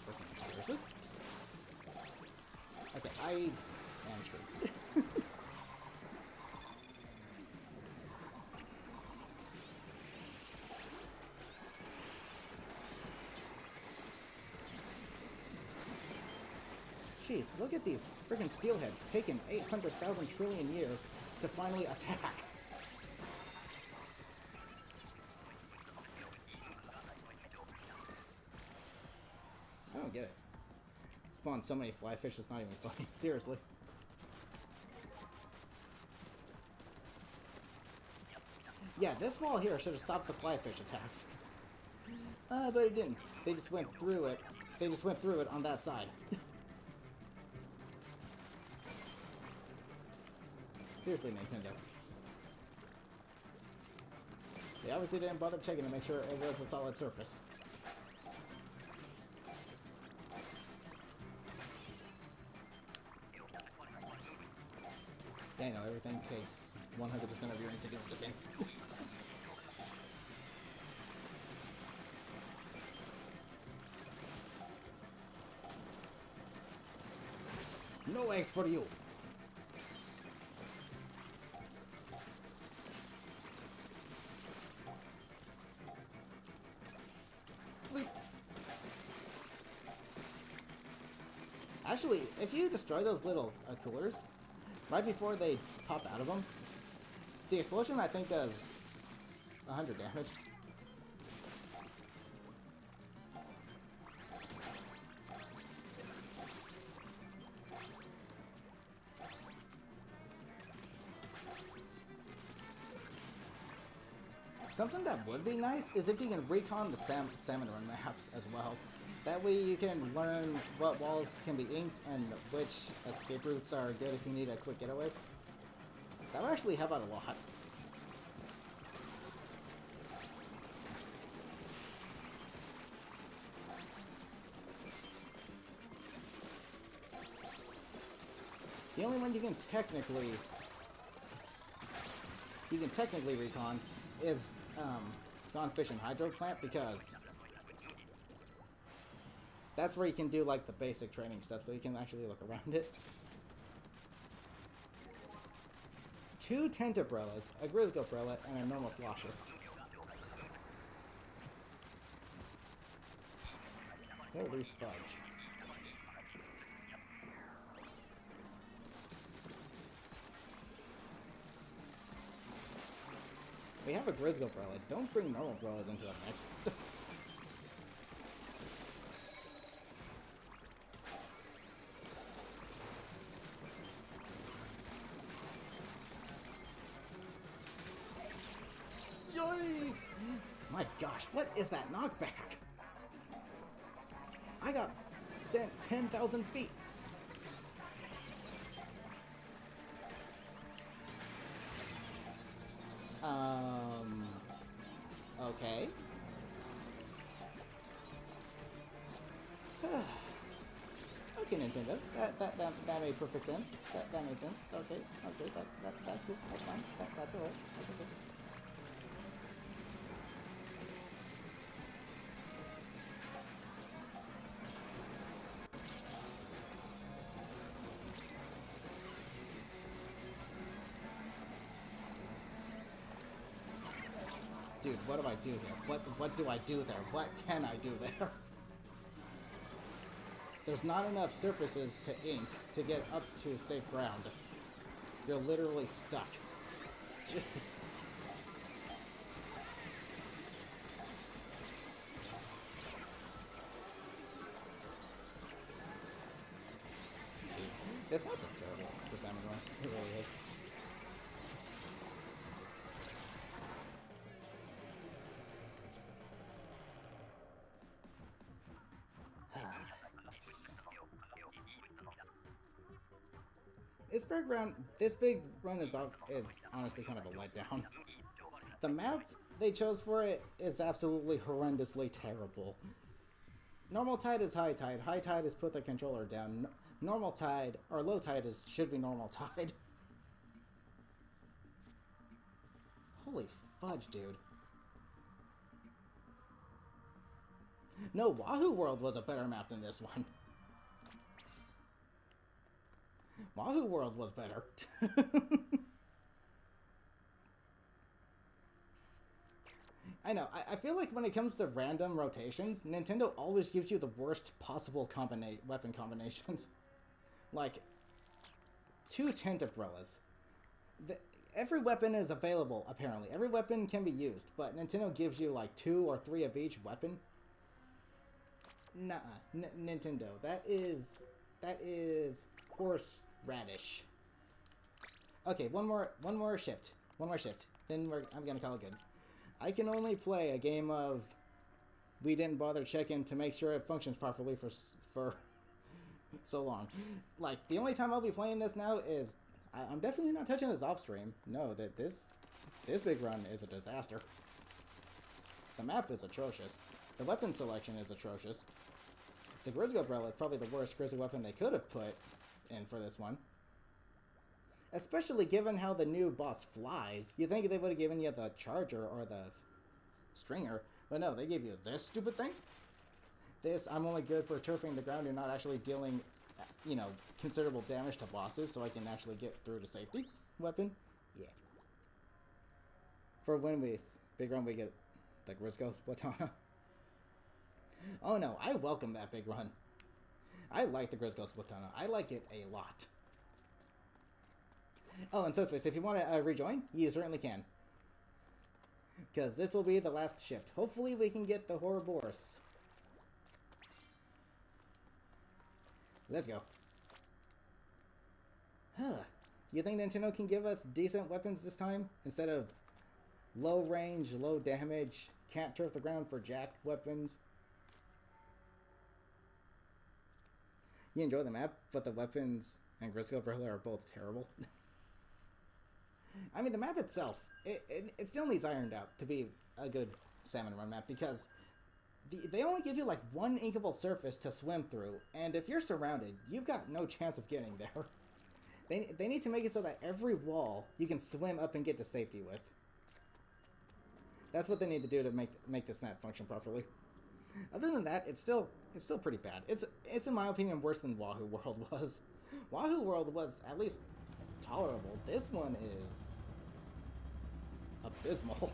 Freaking seriously? Okay, I am screwed. Jeez, look at these freaking steelheads taking 800,000 trillion years to finally attack. I don't get it. Spawned so many fly fish, it's not even funny. Seriously. Yeah, this wall here should have stopped the fly fish attacks. But it didn't. They just went through it. They just went through it on that side. Seriously, Nintendo. They obviously didn't bother checking to make sure it was a solid surface. Yeah, I know, everything takes 100% of your ink to do with the game. No eggs for you! Actually, if you destroy those little coolers, right before they pop out of them, the explosion I think does 100 damage. Something that would be nice is if you can recon the salmon run maps as well. That way you can learn what walls can be inked and which escape routes are good if you need a quick getaway. That would actually help out a lot. The only one you can technically recon is Gone Fishing Hydro Plant, because that's where you can do like the basic training stuff, so you can actually look around it. 2 tent umbrellas, a grizzly umbrella, and a normal slosher. Holy fudge. We have a grizzly umbrella. Don't bring normal umbrellas into the mix. Yikes! My gosh, what is that knockback? I got sent 10,000 feet. Okay. Okay, Nintendo. That made perfect sense. That made sense. Okay, that's cool. That's fine. That's alright. That's okay. Dude, what do I do here? What do I do there? What can I do there? There's not enough surfaces to ink to get up to safe ground. You're literally stuck. Jeez. This map is terrible for Salmon Run. It really is. This big run is honestly kind of a letdown. The map they chose for it is absolutely horrendously terrible. Normal tide is high tide. High tide is put the controller down. Normal tide, or low tide should be normal tide. Holy fudge, dude. No, Wahoo World was a better map than this one. Wahoo World was better. I know, I feel like when it comes to random rotations, Nintendo always gives you the worst possible weapon combinations. Like, 2 tent umbrellas. Every weapon is available, apparently. Every weapon can be used, but Nintendo gives you like 2 or 3 of each weapon. Nuh-uh. Nintendo. That is horseradish. Okay, one more shift. Then I'm gonna call it good. I can only play a game of we didn't bother checking to make sure it functions properly for so long. Like, the only time I'll be playing this now is I'm definitely not touching this off stream. No, that this big run is a disaster. The map is atrocious. The weapon selection is atrocious. The Grizzly Umbrella is probably the worst Grizzly weapon they could have put in for this one. Especially given how the new boss flies. You'd think they would have given you the charger or the stringer. But no, they gave you this stupid thing. This, I'm only good for turfing the ground. You're not actually dealing, you know, considerable damage to bosses, so I can actually get through to safety. Weapon. Yeah. For when big run, we get the Grizzly Splatana. Oh no, I welcome that big run. I like the Grizzly Splatana. I like it a lot. Oh, and Subspace, if you want to rejoin, you certainly can. Because this will be the last shift. Hopefully we can get the Ouroboros. Let's go. Huh. Do you think Nintendo can give us decent weapons this time? Instead of low range, low damage, can't turf the ground for jack weapons? You enjoy the map, but the weapons and Grizzly Umbrella are both terrible. I mean, the map itself, it still needs ironed out to be a good Salmon Run map, because they only give you like one inkable surface to swim through, and if you're surrounded, you've got no chance of getting there. They need to make it so that every wall you can swim up and get to safety with. That's what they need to do to make this map function properly. Other than that, it's still pretty bad. It's in my opinion worse than Wahoo World was. Wahoo World was at least tolerable. This one is abysmal.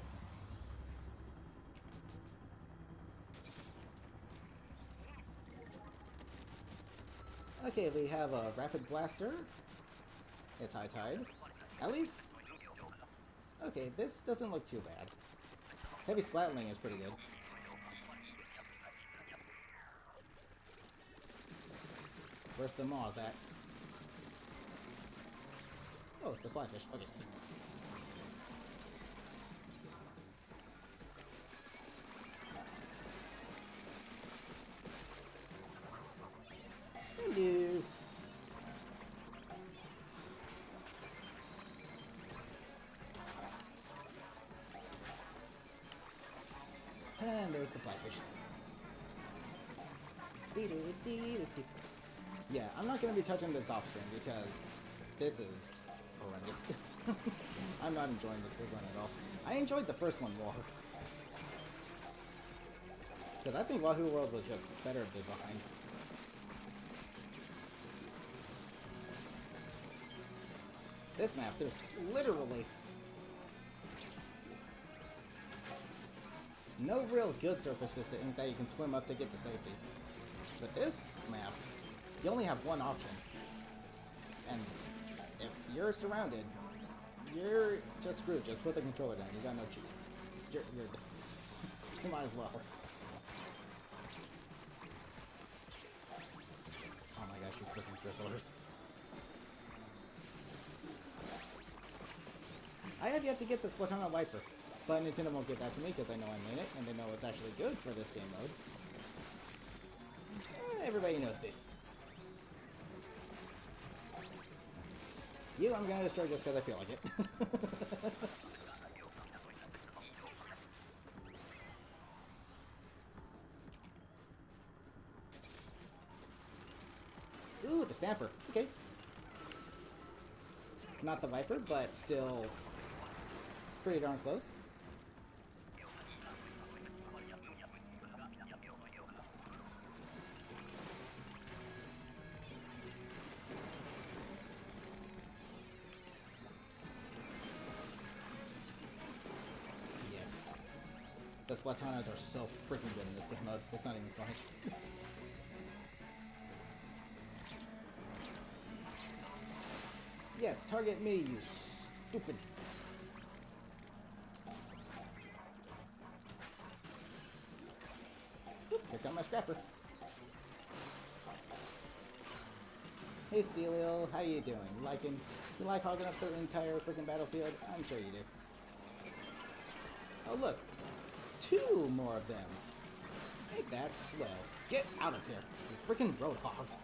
Okay, we have a Rapid Blaster. It's high tide. At least... Okay, this doesn't look too bad. Heavy Splatling is pretty good. Where's the Maws at? Oh, it's the Flyfish. Okay. Hello. And there's the Flyfish. Yeah, I'm not going to be touching this off screen because this is horrendous. I'm not enjoying this big one at all. I enjoyed the first one more. Because I think Wahoo World was just better designed. This map, there's literally no real good surfaces that you can swim up to get to safety. But this map, you only have one option. And if you're surrounded, you're just screwed. Just put the controller down. You got no cheat. You might as well. Oh my gosh, you freaking Frizzlers. I have yet to get the Splatoon Wiper, but Nintendo won't give that to me because I know I made it, and they know it's actually good for this game mode. Everybody knows this. You, I'm gonna destroy just because I feel like it. Ooh, the Stamper. Okay. Not the Viper, but still pretty darn close. Yes. The Splatooners are so freaking good in this game mode. It's not even funny. Yes, target me, you stupid. Oop, here comes my scrapper. Hey Steelio, how you doing? You like hogging up the entire freaking battlefield? I'm sure you do. Oh look, 2 more of them. Ain't that swell? Get out of here, you freaking roadhogs.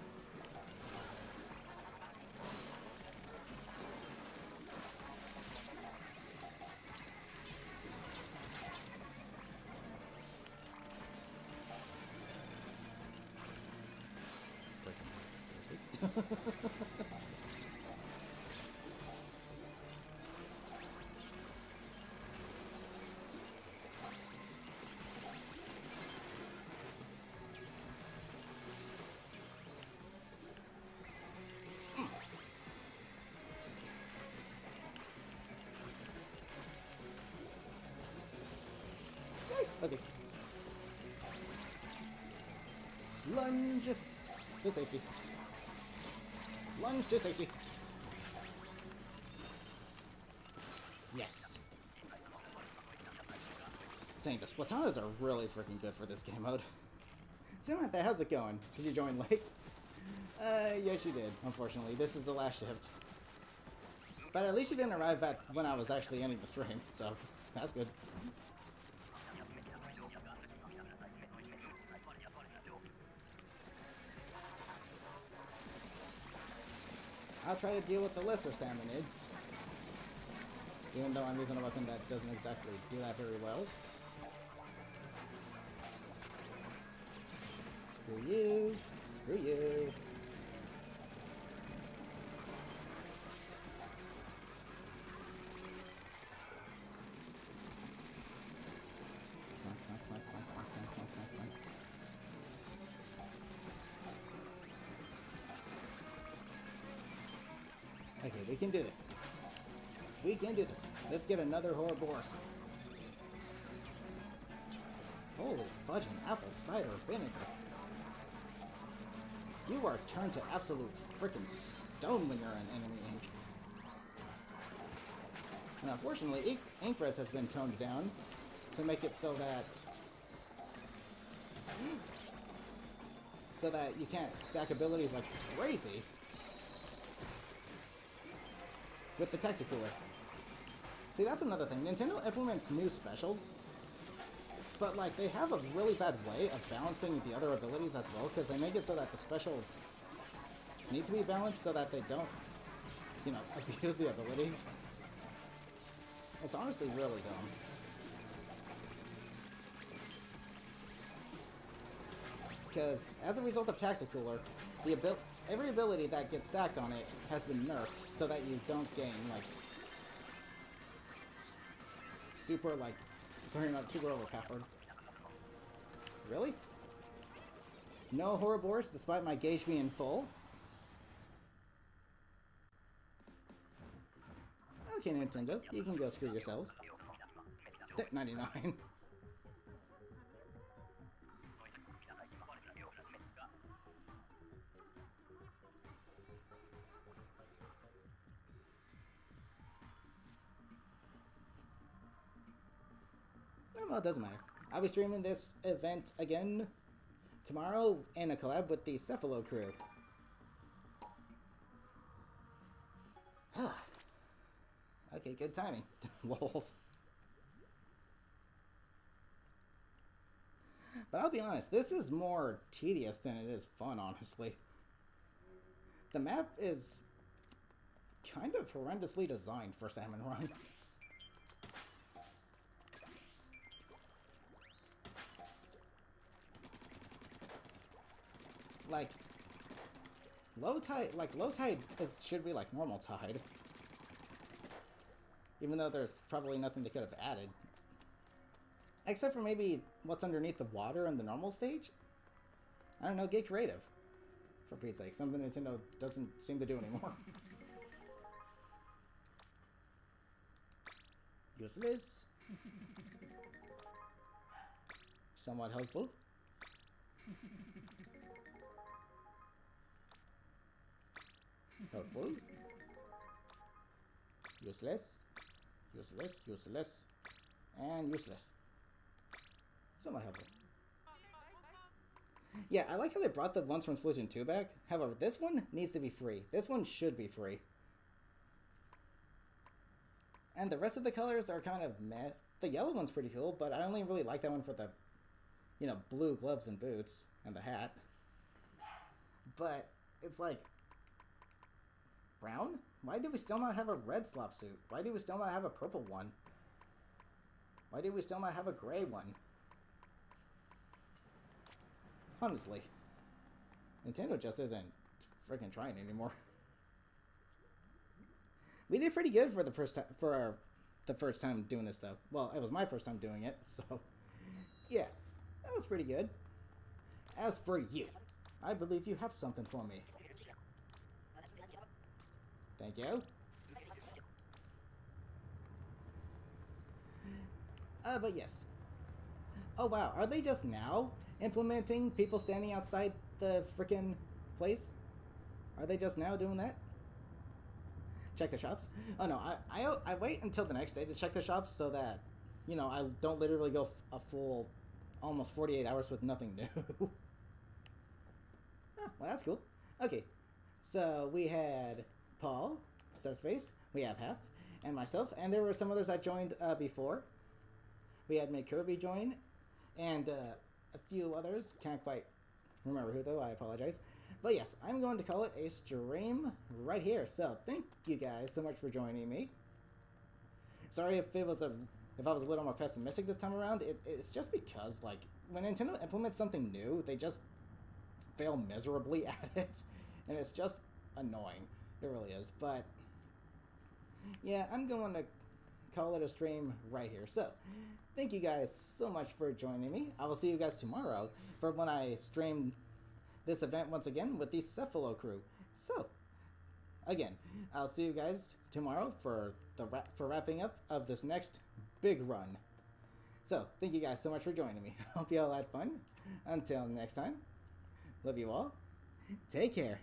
Okay. Lunge to safety. Lunge to safety. Yes. Dang, the Splatooners are really freaking good for this game mode. Samantha, how's it going? Did you join late? Yes you did, unfortunately. This is the last shift. But at least you didn't arrive at when I was actually ending the stream, so that's good. I'll try to deal with the lesser salmonids. Even though I'm using a weapon that doesn't exactly do that very well. Screw you. Screw you. Okay, we can do this. We can do this. Let's get another Ouroboros. Holy fudge and apple cider vinegar. You are turned to absolute freaking stone when you're an enemy ink. And unfortunately, ink res has been toned down to make it so that you can't stack abilities like crazy with the Tacticooler. See, that's another thing. Nintendo implements new specials, but like they have a really bad way of balancing the other abilities as well, because they make it so that the specials need to be balanced so that they don't, you know, abuse the abilities. It's honestly really dumb. Because as a result of Tacticooler, every ability that gets stacked on it has been nerfed so that you don't gain, like, super, like, sorry, not super overpowered. Really? No Horribores despite my gauge being full? Okay, Nintendo, you can go screw yourselves. 99. Well, it doesn't matter. I'll be streaming this event again tomorrow in a collab with the Cephalo crew. Okay, good timing. Lols. But I'll be honest, this is more tedious than it is fun, honestly. The map is kind of horrendously designed for Salmon Run. Like, low tide should be like normal tide. Even though there's probably nothing they could have added. Except for maybe what's underneath the water in the normal stage? I don't know, get creative. For Pete's sake, something Nintendo doesn't seem to do anymore. Useless. Somewhat helpful. Helpful. Useless. Useless, useless, and useless. Somewhat helpful. Yeah, I like how they brought the ones from Splatoon 2 back. However, this one needs to be free. This one should be free. And the rest of the colors are kind of meh. The yellow one's pretty cool, but I only really like that one for the, you know, blue gloves and boots and the hat. But it's like, brown? Why do we still not have a red slop suit? Why do we still not have a purple one? Why do we still not have a gray one? Honestly, Nintendo just isn't freaking trying anymore. We did pretty good for the first time doing this, though. Well, it was my first time doing it, so yeah, that was pretty good. As for you, I believe you have something for me. Thank you. But yes. Oh wow, are they just now implementing people standing outside the frickin' place? Are they just now doing that? Check the shops? Oh no, I wait until the next day to check the shops so that, you know, I don't literally go a full almost 48 hours with nothing new. Oh, well, that's cool. Okay, so we had Paul, Subspace, we have Hap, and myself, and there were some others that joined before. We had Make Kirby join, and a few others. Can't quite remember who though, I apologize. But yes, I'm going to call it a stream right here. So thank you guys so much for joining me. Sorry if I was a little more pessimistic this time around. It's just because, like, when Nintendo implements something new, they just fail miserably at it, and it's just annoying. It really is. But yeah, I'm going to call it a stream right here. So thank you guys so much for joining me. I will see you guys tomorrow for when I stream this event once again with the Cephalo crew. So again, I'll see you guys tomorrow for wrapping up of this next big run. So thank you guys so much for joining me. Hope you all had fun. Until next time, love you all. Take care.